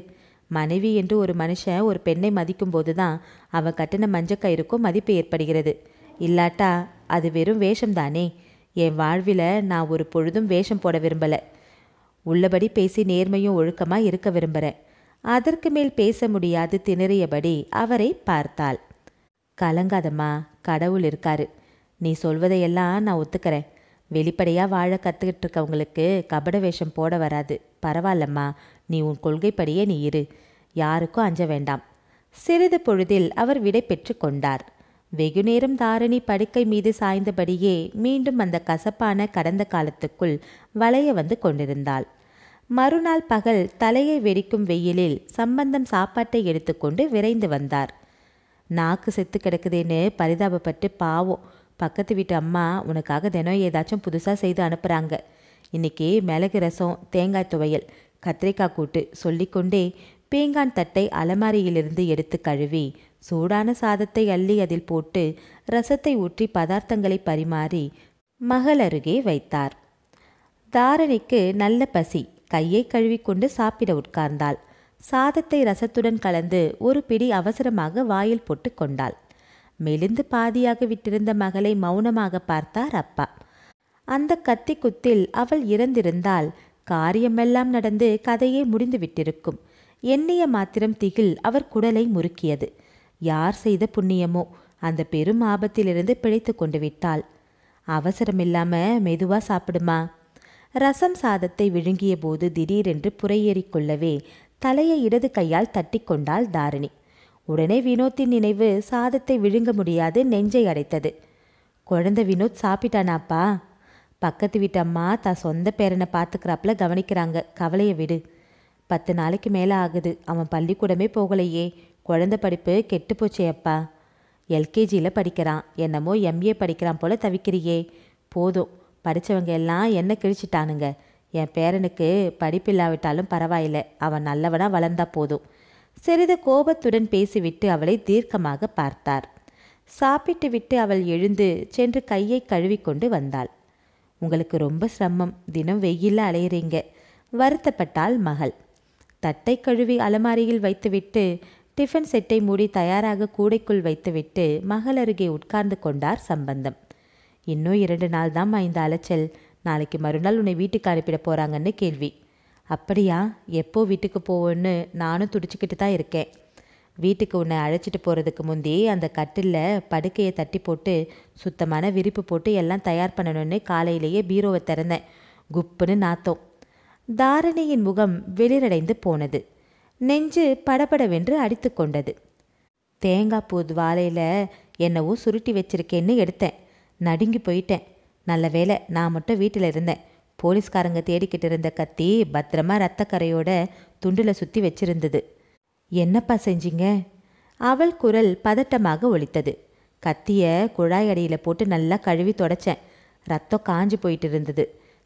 மனைவி என்று ஒரு மனுஷன் ஒரு பெண்ணை மதிக்கும் போது தான் அவன் கட்டின மஞ்சக்கயிறுக்கும் மதிப்பு ஏற்படுகிறது. இல்லாட்டா அது வெறும் வேஷம்தானே. என் வாழ்வில் நான் ஒரு பொழுதும் வேஷம் போட விரும்பலை. உள்ளபடி பேசி நேர்மையும் ஒழுக்கமாக இருக்க விரும்புகிறேன். அதற்கு மேல் பேச முடியாது திணறியபடி அவரை பார்த்தாள். கலங்காதம்மா, கடவுள் இருக்காரு. நீ சொல்வதையெல்லாம் நான் ஒத்துக்கிறேன். வெளிப்படையாக வாழ கற்றுக்கிட்டு இருக்கவங்களுக்கு கபட வேஷம் போட வராது. பரவாயில்லம்மா, நீ உன் கொள்கைப்படியே நீ இரு. யாருக்கும் அஞ்ச வேண்டாம். சிறிது பொழுதில் அவர் விடை பெற்று கொண்டார். வெகுநேரம் தாரணி படுக்கை மீது சாய்ந்தபடியே மீண்டும் அந்த கசப்பான கடந்த காலத்துக்குள் வளைய வந்து கொண்டிருந்தாள். மறுநாள் பகல் தலையை வெடிக்கும் வெயிலில் சம்பந்தம் சாப்பாட்டை எடுத்துக்கொண்டு விரைந்து வந்தார். நாக்கு செத்து கிடக்குதேன்னு பரிதாபப்பட்டு பாவம் பக்கத்து வீட்டு அம்மா உனக்காக தினம் ஏதாச்சும் புதுசாக செய்து அனுப்புகிறாங்க. இன்னைக்கு மிளகு ரசம், தேங்காய் துவையல், கத்திரிக்காய் கூட்டு சொல்லிக்கொண்டே பீங்கான் தட்டை அலமாரியிலிருந்து எடுத்து கழுவி சூடான சாதத்தை அள்ளி அதில் போட்டு ரசத்தை ஊற்றி பதார்த்தங்களை பரிமாறி மகள் அருகே வைத்தார். தாரணிக்கு நல்ல பசி. கையை கழுவிக்கொண்டு சாப்பிட உட்கார்ந்தாள். சாதத்தை ரசத்துடன் கலந்து ஒரு பிடி அவசரமாக வாயில் போட்டு கொண்டாள். மெலிந்து பாதியாக விட்டிருந்த மகளை மௌனமாக பார்த்தார் அப்பா. அந்த கத்தி குத்தில் அவள் இறந்திருந்தால் காரியமெல்லாம் நடந்து கதையே முடிந்து விட்டிருக்கும். எண்ணிய மாத்திரம் திகில் அவர் குடலை முறுக்கியது. யார் செய்த புண்ணியமோ அந்த பெரும் ஆபத்திலிருந்து பிழைத்து கொண்டு விட்டாள். அவசரமில்லாம மெதுவா சாப்பிடுமா. ரசம் சாதத்தை விழுங்கிய போது திடீரென்று புறையேறிக்கொள்ளவே தலையை இடது கையால் தட்டி கொண்டாள் தாரிணி. உடனே வினோத்தின் நினைவு சாதத்தை விழுங்க முடியாது நெஞ்சை அடைத்தது. குழந்தை வினோத் சாப்பிட்டானாப்பா? பக்கத்து வீட்டு அம்மா தான் சொந்த பேரனை பார்த்துக்கிறாப்புல கவனிக்கிறாங்க. கவலையை விடு. 10 நாளைக்கு மேலே ஆகுது. அவன் பள்ளிக்கூடமே போகலையே. குழந்தை படிப்பு கெட்டு போச்சே அப்பா. எல்கேஜியில் படிக்கிறான். என்னமோ எம்ஏ படிக்கிறான் போல தவிக்கிறியே. போதும், படித்தவங்க எல்லாம் என்ன கிழிச்சிட்டானுங்க. என் பேரனுக்கு படிப்பில்லாவிட்டாலும் பரவாயில்லை. அவன் நல்லவனாக வளர்ந்தா போதும். சிறிது கோபத்துடன் பேசிவிட்டு அவளை தீர்க்கமாக பார்த்தார். சாப்பிட்டு விட்டு அவள் எழுந்து சென்று கையை கழுவிக்கொண்டு வந்தாள். உங்களுக்கு ரொம்ப சிரமம், தினம் வெயிலில் அலையிறீங்க, வருத்தப்பட்டாள் மகள். தட்டை கழுவி அலமாரியில் வைத்துவிட்டு டிஃபன் செட்டை மூடி தயாராக கூடைக்குள் வைத்துவிட்டு மகள் அருகே உட்கார்ந்து கொண்டார் சம்பந்தம். இன்னும் 2 நாள் தான் இந்த அலைச்சல். நாளைக்கு மறுநாள் உன்னை வீட்டுக்கு அனுப்பிட போகிறாங்கன்னு கேள்வி. அப்படியா? எப்போ வீட்டுக்கு போவோன்னு நானும் துடிச்சிக்கிட்டு தான் இருக்கேன். வீட்டுக்கு உன்னை அழைச்சிட்டு போகிறதுக்கு முந்தி அந்த கட்டிலில் படுக்கையை தட்டி போட்டு சுத்தமான விரிப்பு போட்டு எல்லாம் தயார் பண்ணணும்னு காலையிலேயே பீரோவை திறந்தேன். குப்புன்னு நாத்தம். தாரணியின் முகம் வெளிரடைந்து போனது. நெஞ்சு படபடவென்று அடித்து கொண்டது. தேங்காய் பூ வாழையில் என்னவோ சுருட்டி வச்சிருக்கேன்னு எடுத்தேன். நடுங்கி போயிட்டேன். நல்ல வேளை நான் மட்டும் வீட்டில் இருந்தேன். போலீஸ்காரங்க தேடிக்கிட்டு இருந்த கத்தி பத்திரமா ரத்தக்கரையோட துண்டில் சுற்றி வச்சிருந்தது. என்னப்பா செஞ்சீங்க? அவள் குரல் பதட்டமாக ஒலித்தது. கத்தியை குழாய் அடியில் போட்டு நல்லா கழுவி தொடச்சேன். ரத்தம் காஞ்சி போயிட்டு இருந்தது.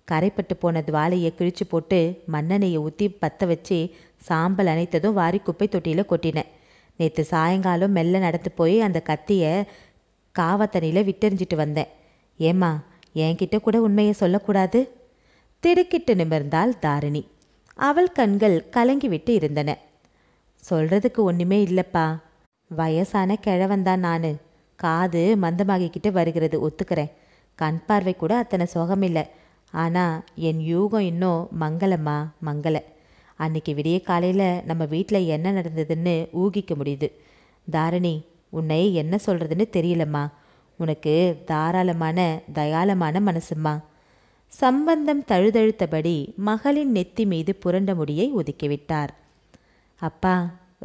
கரைப்பட்டு போன துவாலையை கிழிச்சு போட்டு மண்ணெண்ணெயை ஊற்றி பற்ற வச்சு சாம்பல் அனைத்ததும் வாரி குப்பை தொட்டியில் கொட்டினேன். நேற்று சாயங்காலம் மெல்ல நடந்து போய் அந்த கத்தியை காவத்தண்ணியில் விட்டெறிஞ்சிட்டு வந்தேன். ஏம்மா, என்கிட்ட கூட உண்மையை சொல்லக்கூடாது? திடுக்கிட்டு நிமிர்ந்தாள் தாரிணி. அவள் கண்கள் கலங்கிவிட்டு இருந்தன. சொல்றதுக்கு ஒன்றுமே இல்லைப்பா. வயசான கிழவன்தான் நான். காது மந்தமாகிக்கிட்டு வருகிறது, ஒத்துக்கிறேன். கண் பார்வை கூட அத்தனை சுகமில்லை. ஆனால் என் யூகம் இன்னும் மங்களம்மா, மங்கள. அன்னைக்கு விடிய காலையில் நம்ம வீட்டில் என்ன நடந்ததுன்னு ஊகிக்க முடியுது. தாரிணி, உன்னை என்ன சொல்கிறதுன்னு தெரியலம்மா. உனக்கு தாராளமான தயாளமான மனசும்மா. சம்பந்தம் தழுதழுத்தபடி மகளின் நெத்தி மீது புரண்ட முடியை ஒதுக்கிவிட்டார். அப்பா,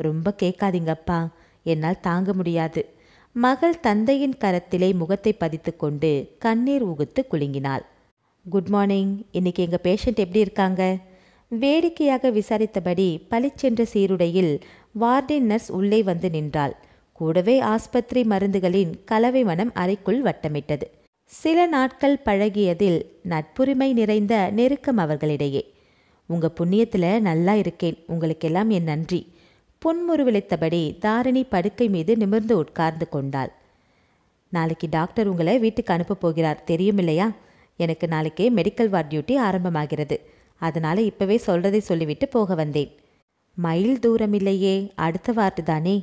ரொம்ப கேட்காதீங்கப்பா, என்னால் தாங்க முடியாது. மகள் தந்தையின் கரத்திலே முகத்தை பதித்து கொண்டு கண்ணீர் உகுத்து குலுங்கினாள். குட் மார்னிங், இன்னைக்கு எங்கள் பேஷண்ட் எப்படி இருக்காங்க? வேடிக்கையாக விசாரித்தபடி பளிச்சென்ற சீருடையில் வார்டன் நர்ஸ் உள்ளே வந்து நின்றாள். கூடவே ஆஸ்பத்திரி மருந்துகளின் கலவை மனம் அறைக்குள் வட்டமிட்டது. சில நாட்கள் பழகியதில் நட்புரிமை நிறைந்த நெருக்கம் அவர்களிடையே. உங்க புண்ணியத்தில் நல்லா இருக்கேன், உங்களுக்கெல்லாம் என் நன்றி. புன்முறுவலித்தபடி தாரிணி படுக்கை மீது நிமிர்ந்து உட்கார்ந்து கொண்டாள். நாளைக்கு டாக்டர் உங்களை வீட்டுக்கு அனுப்ப போகிறார், தெரியும் இல்லையா? எனக்கு நாளைக்கே மெடிக்கல் வார்ட் டியூட்டி ஆரம்பமாகிறது. அதனால இப்பவே சொல்றதை சொல்லிவிட்டு போக வந்தேன். மைல் தூரம் இல்லையே, அடுத்த வார்டு தானே.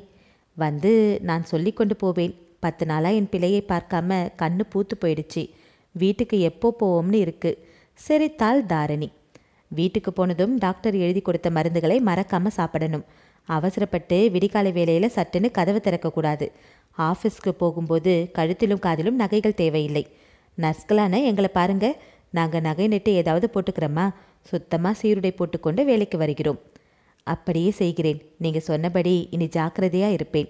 வந்து நான் சொல்லி கொண்டு போவேன். 10 நாளாக என் பிள்ளையை பார்க்காம கண்ணு பூத்து போயிடுச்சு. வீட்டுக்கு எப்போ போவோம்னு இருக்கு, சிரித்தாள் தாரிணி. வீட்டுக்கு போனதும் டாக்டர் எழுதி கொடுத்த மருந்துகளை மறக்காம சாப்பிடணும். அவசரப்பட்டு விடிகாலை வேலையில் சட்டுன்னு கதவு திறக்கக்கூடாது. ஆஃபீஸ்க்கு போகும்போது கழுத்திலும் காதிலும் நகைகள் தேவையில்லை. நர்ஸ்களான எங்களை பாருங்க, நாங்கள் நகை நெட்டு ஏதாவது போட்டுக்கிறோமா? சுத்தமாக சீருடை போட்டுக்கொண்டு வேலைக்கு வருகிறோம். அப்படியே செய்கிறேன். நீங்கள் சொன்னபடி இனி ஜாக்கிரதையாக இருப்பேன்.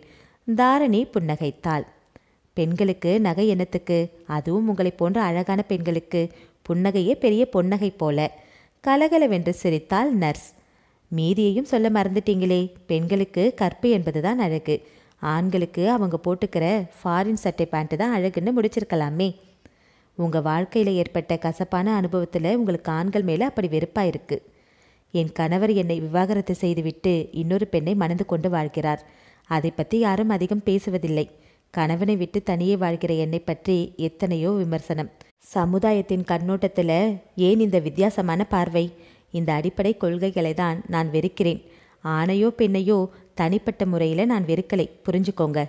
தாரிணி புன்னகைத்தாள். பெண்களுக்கு நகை என்னத்துக்கு? அதுவும் உங்களை போன்ற அழகான பெண்களுக்கு புன்னகையே பெரிய பொன்னகை போல. கலகலவென்று சிரித்தாள் நர்ஸ். மீதியையும் சொல்ல மறந்துட்டீங்களே, பெண்களுக்கு கற்பு என்பதுதான் அழகு. ஆண்களுக்கு அவங்க போட்டுக்கிற ஃபாரின் சட்டை பேண்ட்டு தான் அழகுன்னு முடிச்சிருக்கலாமே. உங்கள் வாழ்க்கையில் ஏற்பட்ட கசப்பான அனுபவத்தில் உங்களுக்கு ஆண்கள் மேலே அப்படி வெறுப்பாக இருக்குது. என் கணவர் என்னை விவாகரத்து செய்துவிட்டு இன்னொரு பெண்ணை மணந்து கொண்டு வாழ்கிறார். அதை பற்றி யாரும் அதிகம் பேசுவதில்லை. கணவனை விட்டு தனியே வாழ்கிற என்னை பற்றி எத்தனையோ விமர்சனம். சமுதாயத்தின் கண்ணோட்டத்தில் ஏன் இந்த வித்தியாசமான பார்வை? இந்த அடிப்படை கொள்கைகளை தான் நான் வெறுக்கிறேன். ஆணையோ பெண்ணையோ தனிப்பட்ட முறையில் நான் வெறுக்கலை, புரிஞ்சுக்கோங்க.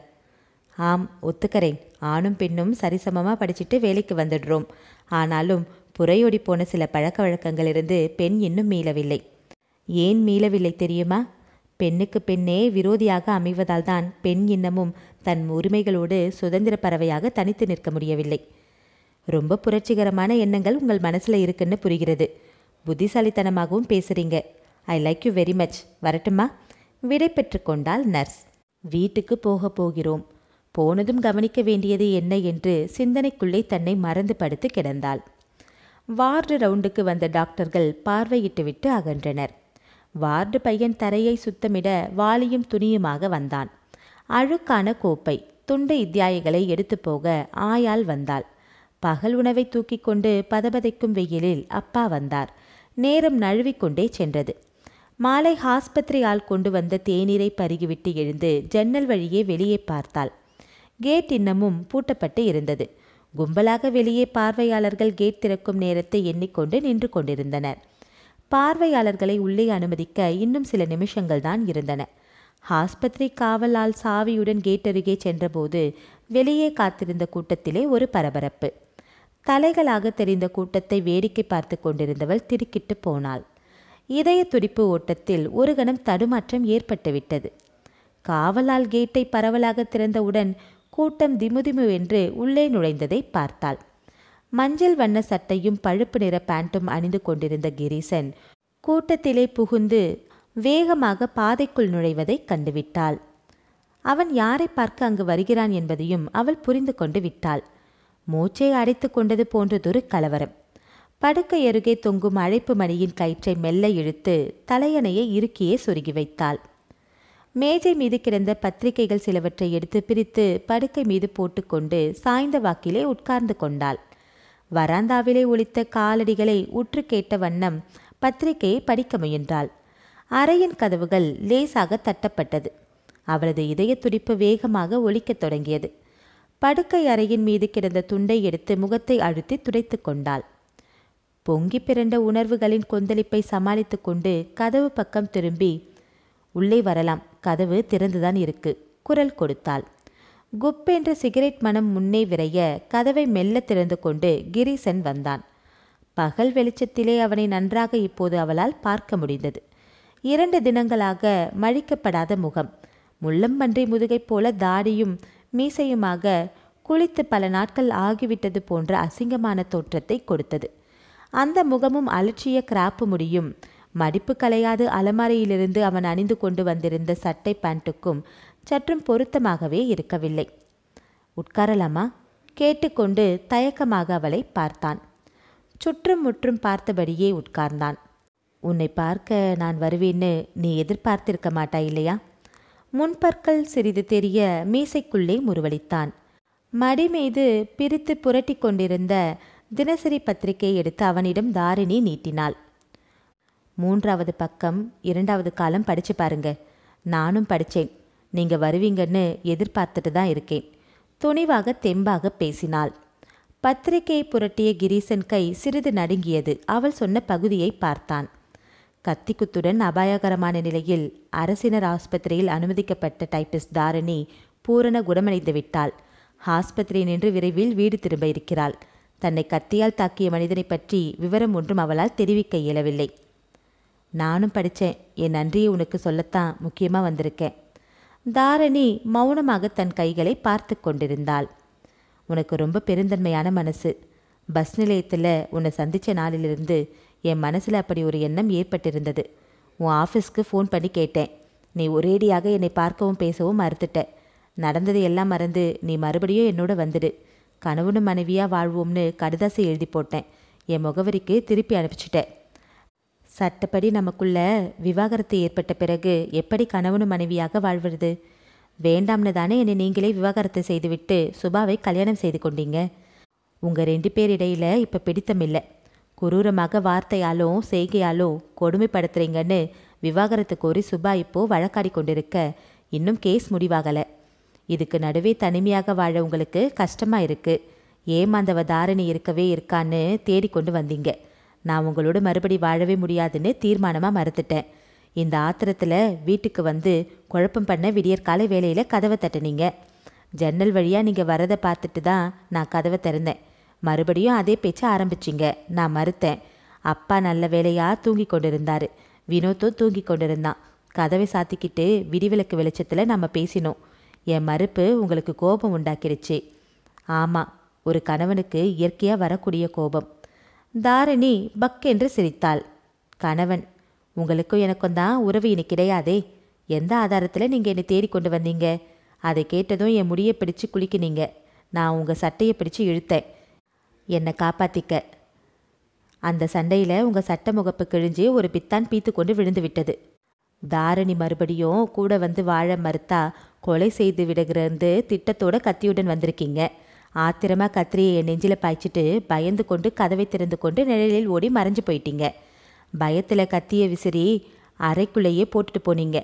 ஆம், ஒத்துக்கிறேன். ஆணும் பெண்ணும் சரிசமமாக படிச்சுட்டு வேலைக்கு வந்துடுறோம். ஆனாலும் புறையோடி போன சில பழக்க வழக்கங்களிலிருந்து பெண் இன்னும் மீளவில்லை. ஏன் மீளவில்லை தெரியுமா? பெண்ணுக்கு பெண்ணே விரோதியாக அமைவதால் தான் பெண் இன்னமும் தன் உரிமைகளோடு சுதந்திர பறவையாக தனித்து நிற்க முடியவில்லை. ரொம்ப புரட்சிகரமான எண்ணங்கள் உங்கள் மனசில் இருக்குன்னு புரிகிறது. புத்திசாலித்தனமாகவும் பேசுகிறீங்க. I like you very much. வரட்டுமா? விடை பெற்று கொண்டாள் நர்ஸ். வீட்டுக்கு போக போகிறோம். போனதும் கவனிக்க வேண்டியது என்ன என்று சிந்தனைக்குள்ளே தன்னை மறந்து படுத்து கிடந்தாள். வார்டு ரவுண்டுக்கு வந்த டாக்டர்கள் பார்வையிட்டுவிட்டு அகன்றனர். வார்டு பையன் தரையை சுத்தமிட வாளியும் துணியுமாக வந்தான். அழுக்கான கோப்பை, துண்டு இத்தியாயங்களை எடுத்து போக ஆயால் வந்தாள். பகல் உணவை தூக்கி கொண்டு பதபதைக்கும் வெயிலில் அப்பா வந்தார். நேரம் நழுவிக்கொண்டே சென்றது. மாலை ஆஸ்பத்திரி ஆள் கொண்டு வந்த தேநீரை பருகிவிட்டு எழுந்து ஜன்னல் வழியே வெளியே பார்த்தாள். கேட் இன்னமும் பூட்டப்பட்டு இருந்தது. கும்பலாக வெளியே பார்வையாளர்கள் கேட் திறக்கும் நேரத்தை எண்ணிக்கொண்டு நின்று கொண்டிருந்தனர். பார்வையாளர்களை உள்ளே அனுமதிக்க இன்னும் சில நிமிஷங்கள் தான் இருந்தன. ஆஸ்பத்திரி காவல் ஆள் சாவியுடன் கேட் அருகே சென்றபோது வெளியே காத்திருந்த கூட்டத்திலே ஒரு பரபரப்பு. தலைகளாக தெரிந்த கூட்டத்தை வேடிக்கை பார்த்து கொண்டிருந்தவள் திடுக்கிட்டு போனாள். இதய துடிப்பு ஓட்டத்தில் ஒரு கணம் தடுமாற்றம் ஏற்பட்டுவிட்டது. காவலால் கேட்டை பரவலாக திறந்தவுடன் கூட்டம் திமுதிமு என்று உள்ளே நுழைந்ததை பார்த்தாள். மஞ்சள் வண்ண சட்டையும் பழுப்பு நிற பேண்ட்டும் அணிந்து கொண்டிருந்த கிரீசன் கூட்டத்திலே புகுந்து வேகமாக பாதைக்குள் நுழைவதை கண்டுவிட்டாள். அவன் யாரை பார்க்க அங்கு வருகிறான் என்பதையும் அவள் புரிந்து கொண்டு விட்டாள். மூச்சை அடைத்து கொண்டது போன்றதொரு கலவரம். படுக்கை அருகே தொங்கும் அழைப்பு மணியின் கயிற்றை மெல்ல இழுத்து தலையணையை இறுக்கியே சொருகி வைத்தாள். மேஜை மீது கிடந்த பத்திரிகைகள் சிலவற்றை எடுத்து பிரித்து படுக்கை மீது போட்டுக்கொண்டு சாய்ந்த வாக்கிலே உட்கார்ந்து கொண்டாள். வராந்தாவிலே ஒலித்த காலடிகளை உற்று கேட்ட வண்ணம் பத்திரிகையை படிக்க முயன்றாள். அறையின் கதவுகள் லேசாக தட்டப்பட்டது. அவளது இதய துடிப்பு வேகமாக ஒலிக்கத் தொடங்கியது. படுக்கை அறையின் மீது கிடந்த துண்டை எடுத்து முகத்தை அழுத்தி துடைத்து கொண்டாள். பொங்கி பிறண்ட உணர்வுகளின் கொந்தளிப்பை சமாளித்து கொண்டு கதவு பக்கம் திரும்பி, உள்ளே வரலாம், கதவு திறந்துதான் இருக்கு, குரல் கொடுத்தாள். குப்பென்ற சிகரெட் மனம் முன்னே விரைய கதவை மெல்ல திறந்து கொண்டு கிரீசன் வந்தான். பகல் வெளிச்சத்திலே அவனை நன்றாக இப்போது அவளால் பார்க்க முடிந்தது. 2 தினங்களாக மழிக்கப்படாத முகம், முள்ளம்பன்றி முதுகை போல தாடியும் மீசையுமாக குளித்து பல நாட்கள் ஆகிவிட்டது போன்ற அசிங்கமான தோற்றத்தை கொடுத்தது. அந்த முகமும் அலட்சிய கிராப்பு முடியும் மடிப்பு கலையாது அலமாரியிலிருந்து அவன் அணிந்து கொண்டு வந்திருந்த சட்டை பேண்ட்டுக்கும் சற்றும் பொருத்தமாகவே இருக்கவில்லை. உட்காரலாமா? கேட்டுக்கொண்டு தயக்கமாக அவளை பார்த்தான். சுற்றும் முற்றும் பார்த்தபடியே உட்கார்ந்தான். உன்னை பார்க்க நான் வருவேன்னு நீ எதிர்பார்த்திருக்க மாட்டாய் இல்லையா? முன்பற்கள் சிறிது தெரிய மீசைக்குள்ளே முறுவலித்தான். மடி மீது பிரித்து புரட்டி கொண்டிருந்த தினசரி பத்திரிகை எடுத்து அவனிடம் தாரிணி நீட்டினாள். 3வது பக்கம் 2வது காலம் படிச்சு பாருங்க. நானும் படித்தேன். நீங்க வருவீங்கன்னு எதிர்பார்த்துட்டு தான் இருக்கேன். துணிவாக தெம்பாக பேசினாள். பத்திரிகையை புரட்டிய கிரீசன் கை சிறிது நடுங்கியது. அவள் சொன்ன பகுதியை பார்த்தான். கத்திக்குத்துடன் அபாயகரமான நிலையில் அரசினர் ஆஸ்பத்திரியில் அனுமதிக்கப்பட்ட டைப்பிஸ்ட் தாரிணி பூரண குணமடைந்து விட்டாள். ஆஸ்பத்திரி நின்று விரைவில் வீடு திரும்ப இருக்கிறாள். தன்னை கத்தியால் தாக்கிய மனிதனை பற்றி விவரம் ஒன்றும் அவளால் தெரிவிக்க இயலவில்லை. நானும் படித்தேன். என் நன்றியை உனக்கு சொல்லத்தான் முக்கியமாக வந்திருக்கேன். தாரிணி மௌனமாக தன் கைகளை பார்த்து கொண்டிருந்தாள். உனக்கு ரொம்ப பெருந்தன்மையான மனசு. பஸ் நிலையத்தில் உன்னை சந்தித்த நாளிலிருந்து என் மனசில் அப்படி ஒரு எண்ணம் ஏற்பட்டிருந்தது. உன் ஆஃபீஸ்க்கு ஃபோன் பண்ணி கேட்டேன். நீ ஒரேடியாக என்னை பார்க்கவும் பேசவும் மறுத்துட்ட. நடந்தது எல்லாம் மறந்து நீ மறுபடியும் என்னோட வந்துடு. கணவனும் மனைவியாக வாழ்வோம்னு கடுதாசி எழுதி போட்டேன். என் முகவரிக்கு திருப்பி அனுப்பிச்சிட்டேன். சட்டப்படி நமக்குள்ள விவாகரத்து ஏற்பட்ட பிறகு எப்படி கணவனும் மனைவியாக வாழ்வது? வேண்டாம்னு தானே என்னை நீங்களே விவாகரத்து செய்துவிட்டு சுபாவை கல்யாணம் செய்து கொண்டீங்க. உங்கள் 2 பேர் இடையில இப்போ பிடித்தமில்லை. குரூரமாக வார்த்தையாலோ செய்கையாலோ கொடுமைப்படுத்துறீங்கன்னு விவாகரத்து கோரி சுபா இப்போ வழக்காடி கொண்டிருக்க இன்னும் கேஸ் முடிவாகலை. இதுக்கு நடுவே தனிமையாக வாழ உங்களுக்கு கஷ்டமாக இருக்குது. ஏமாந்தவ தாரிணி இருக்கவே இருக்கான்னு தேடிக்கொண்டு வந்தீங்க. நான் உங்களோட மறுபடி வாழவே முடியாதுன்னு தீர்மானமாக மறுத்துட்டேன். இந்த ஆத்திரத்தில் வீட்டுக்கு வந்து குழப்பம் பண்ண விடியற்காலை வேலையில் கதவை தட்டினீங்க. ஜன்னல் வழியாக நீங்கள் வரதை பார்த்துட்டு தான் நான் கதவை திறந்தேன். மறுபடியும் அதே பேச்சை ஆரம்பிச்சிங்க. நான் மறுத்தேன். அப்பா நல்ல வேலையாக தூங்கி கொண்டிருந்தார். வினோத்தும் தூங்கி கொண்டிருந்தான். கதவை சாத்திக்கிட்டு விடிவிளக்கு வெளிச்சத்தில் நம்ம பேசினோம். என் மறுப்பு உங்களுக்கு கோபம் உண்டாக்கிடுச்சு. ஆமாம், ஒரு கணவனுக்கு இயற்கையாக வரக்கூடிய கோபம். தாரிணி பக்கென்று சிரித்தாள். கணவன் உங்களுக்கும் எனக்கும் தான் உறவு இனி கிடையாதே. எந்த ஆதாரத்தில் நீங்கள் என்னை தேடிக்கொண்டு வந்தீங்க? அதை கேட்டதும் என் முடியை பிடிச்சு குளிக்கினீங்க. நான் உங்கள் சட்டையை பிடிச்சு இழுத்தேன் என்னை காப்பாற்றிக்க. அந்த சண்டையில் உங்கள் சட்ட முகப்பு கிழிஞ்சு ஒரு பித்தான் பீத்து கொண்டு விழுந்து விட்டது. தாரிணி மறுபடியும் கூட வந்து வாழ மறுத்தா கொலை செய்து விடுகிறது திட்டத்தோட கத்தியுடன் வந்திருக்கீங்க. ஆத்திரமாக கத்திரியை என் நெஞ்சில் பாய்ச்சிட்டு பயந்து கொண்டு கதவை திறந்து கொண்டு நிழலில் ஓடி மறைஞ்சு போயிட்டீங்க. பயத்தில் கத்தியை விசிறி அறைக்குள்ளேயே போட்டுட்டு போனீங்க.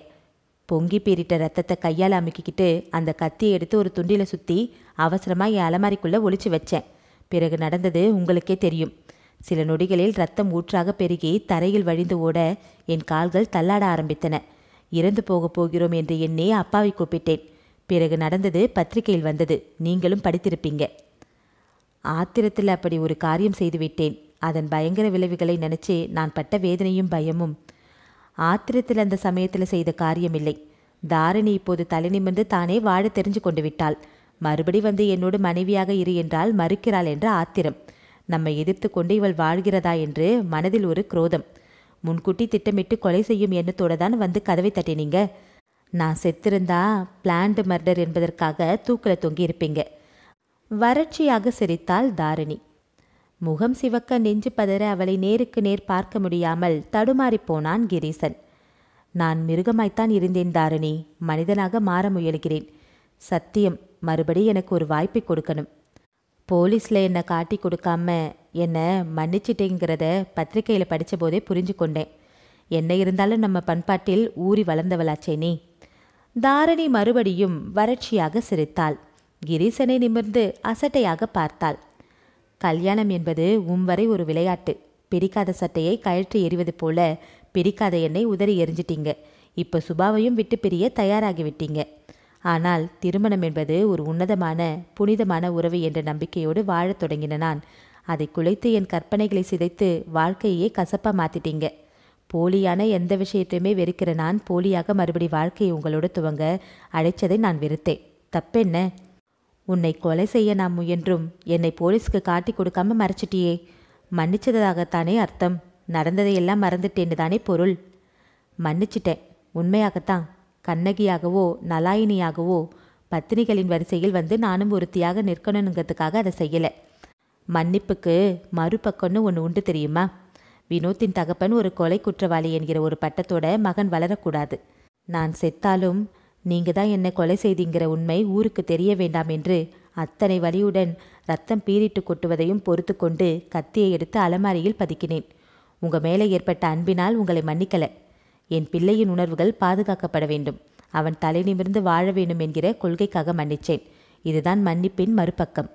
பொங்கி பீறிட்ட ரத்தத்தை கையால் அமுக்கிக்கிட்டு அந்த கத்தியை எடுத்து ஒரு துண்டில் சுற்றி அவசரமாக என் அலமாரிக்குள்ளே ஒளிச்சு வச்சேன். பிறகு நடந்தது உங்களுக்கே தெரியும். சில நொடிகளில் ரத்தம் ஊற்றாக பெருகி தரையில் வழிந்து ஓட என் கால்கள் தள்ளாட ஆரம்பித்தன. இறந்து போகிறோம் என்று எண்ணி அப்பாவை கூப்பிட்டேன். பிறகு நடந்தது பத்திரிகையில் வந்தது. நீங்களும் படித்திருப்பீங்க. ஆத்திரத்தில் அப்படி ஒரு காரியம் செய்துவிட்டேன். அதன் பயங்கர விளைவுகளை நினச்சி நான் பட்ட வேதனையும் பயமும். ஆத்திரத்தில் அந்த சமயத்தில் செய்த காரியமில்லை. தாரிணி இப்போது தலை நிமிர்ந்து தானே வாழ தெரிஞ்சு கொண்டு விட்டாள். மறுபடி வந்து என்னோடு மனைவியாக இரு என்றால் மறுக்கிறாள் என்ற ஆத்திரம். நம்மை எதிர்த்து கொண்டு இவள் வாழ்கிறதா என்று மனதில் ஒரு குரோதம். முன்கூட்டி திட்டமிட்டு கொலை செய்யும் எண்ணத்தோடு தான் வந்து கதவை தட்டினீங்க. நான் செத்திருந்தா பிளான்டு மர்டர் என்பதற்காக தூக்கில் தொங்கி இருப்பீங்க. வறட்சியாக சிரித்தாள் தாரிணி. முகம் சிவக்க நெஞ்சு பதற அவளை நேருக்கு நேர் பார்க்க முடியாமல் தடுமாறிப் போனான் கிரீசன். நான் மிருகமாய்த்தான் இருந்தேன் தாரிணி, மனிதனாக மாற முயல்கிறேன். சத்தியம், மறுபடி எனக்கு ஒரு வாய்ப்பை கொடுக்கணும். போலீஸில் என்னை காட்டி கொடுக்காம என்னை மன்னிச்சிட்டேங்கிறத பத்திரிக்கையில் படித்த போதே புரிஞ்சு கொண்டேன். என்ன இருந்தாலும் நம்ம பண்பாட்டில் ஊறி வளர்ந்தவளாச்சே நீ. தாரிணி மறுபடியும் வறட்சியாக சிரித்தாள். கிரீசனை நிமிர்ந்து அசட்டையாக பார்த்தாள். கல்யாணம் என்பது வரை ஒரு விளையாட்டு. பிடிக்காத சட்டையை கழற்றி எறிவது போல பிடிக்காத என்னை உதறி எரிஞ்சிட்டீங்க. இப்போ சுபாவையும் விட்டு பிரிய தயாராகிவிட்டீங்க. ஆனால் திருமணம் என்பது ஒரு உன்னதமான புனிதமான உறவு என்ற நம்பிக்கையோடு வாழத் தொடங்கின நான். அதை குலைத்து என் கற்பனைகளை சிதைத்து வாழ்க்கையே கசப்பா மாத்திட்டீங்க. போலியான எந்த விஷயத்தையுமே வெறுக்கிற நான் போலியாக மறுபடி வாழ்க்கையை உங்களோட துவங்க அழைச்சதை நான் வெறுத்தேன். தப்பென்ன? உன்னை கொலை செய்ய நான் முயன்றும் என்னை போலீஸ்க்கு காட்டி கொடுக்காம மறைச்சிட்டியே. மன்னிச்சதாகத்தானே அர்த்தம்? நடந்ததையெல்லாம் மறந்துட்டேன்னு தானே பொருள்? மன்னிச்சிட்டேன், உண்மையாகத்தான். கண்ணகியாகவோ நலாயினியாகவோ பத்தினிகளின் வரிசையில் வந்து நானும் ஒருத்தியாக நிற்கணுங்கிறதுக்காக அதை செய்யலை. மன்னிப்புக்கு மறுபக்கம்னு ஒன்று உண்டு தெரியுமா? வினோத்தின் தகப்பன் ஒரு கொலை குற்றவாளி என்கிற ஒரு பட்டத்தோட மகன் வளரக்கூடாது. நான் செத்தாலும் நீங்க தான் என்னை கொலை செய்திங்கிற உண்மை ஊருக்கு தெரிய வேண்டாம் என்று அத்தனை வலியுடன் ரத்தம் பீறிட்டு கொட்டுவதையும் பொறுத்து கொண்டு கத்தியை எடுத்து அலமாரியில் பதுக்கினேன். உங்க மேலே ஏற்பட்ட அன்பினால் உங்களை மன்னிக்கல. என் பிள்ளையின் உணர்வுகள் பாதுகாக்கப்பட வேண்டும், அவன் தலை நிமிர்ந்து வாழ வேண்டும் என்கிற கொள்கைக்காக மன்னிச்சேன். இதுதான் மன்னிப்பின் மறுபக்கம்.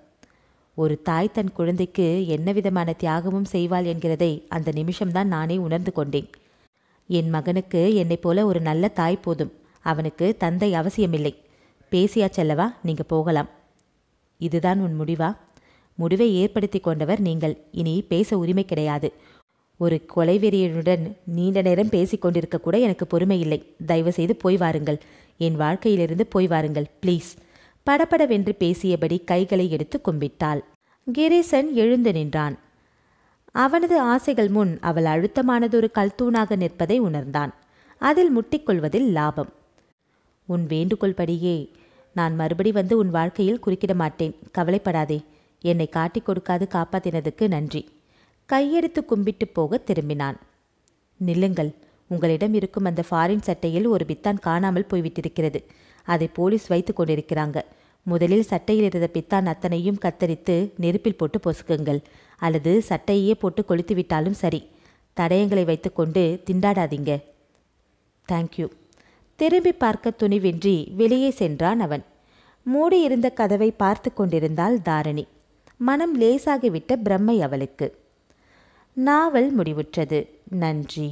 ஒரு தாய் தன் குழந்தைக்கு என்ன விதமான தியாகமும் செய்வாள் என்கிறதை அந்த நிமிஷம்தான் நானே உணர்ந்து கொண்டேன். என் மகனுக்கு என்னைப் போல ஒரு நல்ல தாய் போதும், அவனுக்கு தந்தை அவசியமில்லை. பேசியா செல்லவா, நீங்க போகலாம். இதுதான் உன் முடிவா? முடிவை ஏற்படுத்தி கொண்டவர் நீங்கள். இனி பேச உரிமை கிடையாது. ஒரு கொலைவெறியனுடன் நீண்ட நேரம் பேசிக்கொண்டிருக்க கூட எனக்கு பொறுமை இல்லை. தயவு செய்து போய் வாருங்கள், என் வாழ்க்கையிலிருந்து போய் வாருங்கள் ப்ளீஸ். படபடவென்று பேசியபடி கைகளை எடுத்து கும்பிட்டாள். கிரீசன் எழுந்து நின்றான். அவனது ஆசைகள் முன் அவள் அழுத்தமானதொரு கல்தூணாக நிற்பதை உணர்ந்தான். அதில் முட்டிக்கொள்வதில் லாபம். உன் வேண்டுகோள்படியே நான் மறுபடி வந்து உன் வாழ்க்கையில் குறுக்கிட மாட்டேன். கவலைப்படாதே. என்னை காட்டிக் கொடுக்காது காப்பாத்தினதுக்கு நன்றி. கையெடுத்து கும்பிட்டு போக திரும்பினான். நில்லுங்கள், உங்களிடம் இருக்கும் அந்த ஃபாரின் சட்டையில் ஒரு பித்தான் காணாமல் போய்விட்டிருக்கிறது. அதை போலீஸ் வைத்து கொண்டிருக்கிறாங்க. முதலில் சட்டையில் இருந்த பித்தான் அத்தனையும் கத்தரித்து நெருப்பில் போட்டு பொசுக்குங்கள், அல்லது சட்டையே போட்டு கொளுத்து விட்டாலும் சரி. தடயங்களை வைத்துக்கொண்டு திண்டாடாதீங்க. தேங்க்யூ. திரும்பி பார்க்க துணிவின்றி வெளியே சென்றான் அவன். மூடியிருந்த கதவை பார்த்து கொண்டிருந்தாள் தாரிணி. மனம் லேசாகிவிட்ட பிரம்மை அவளுக்கு. நாவல் முடிவுற்றது. நன்றி.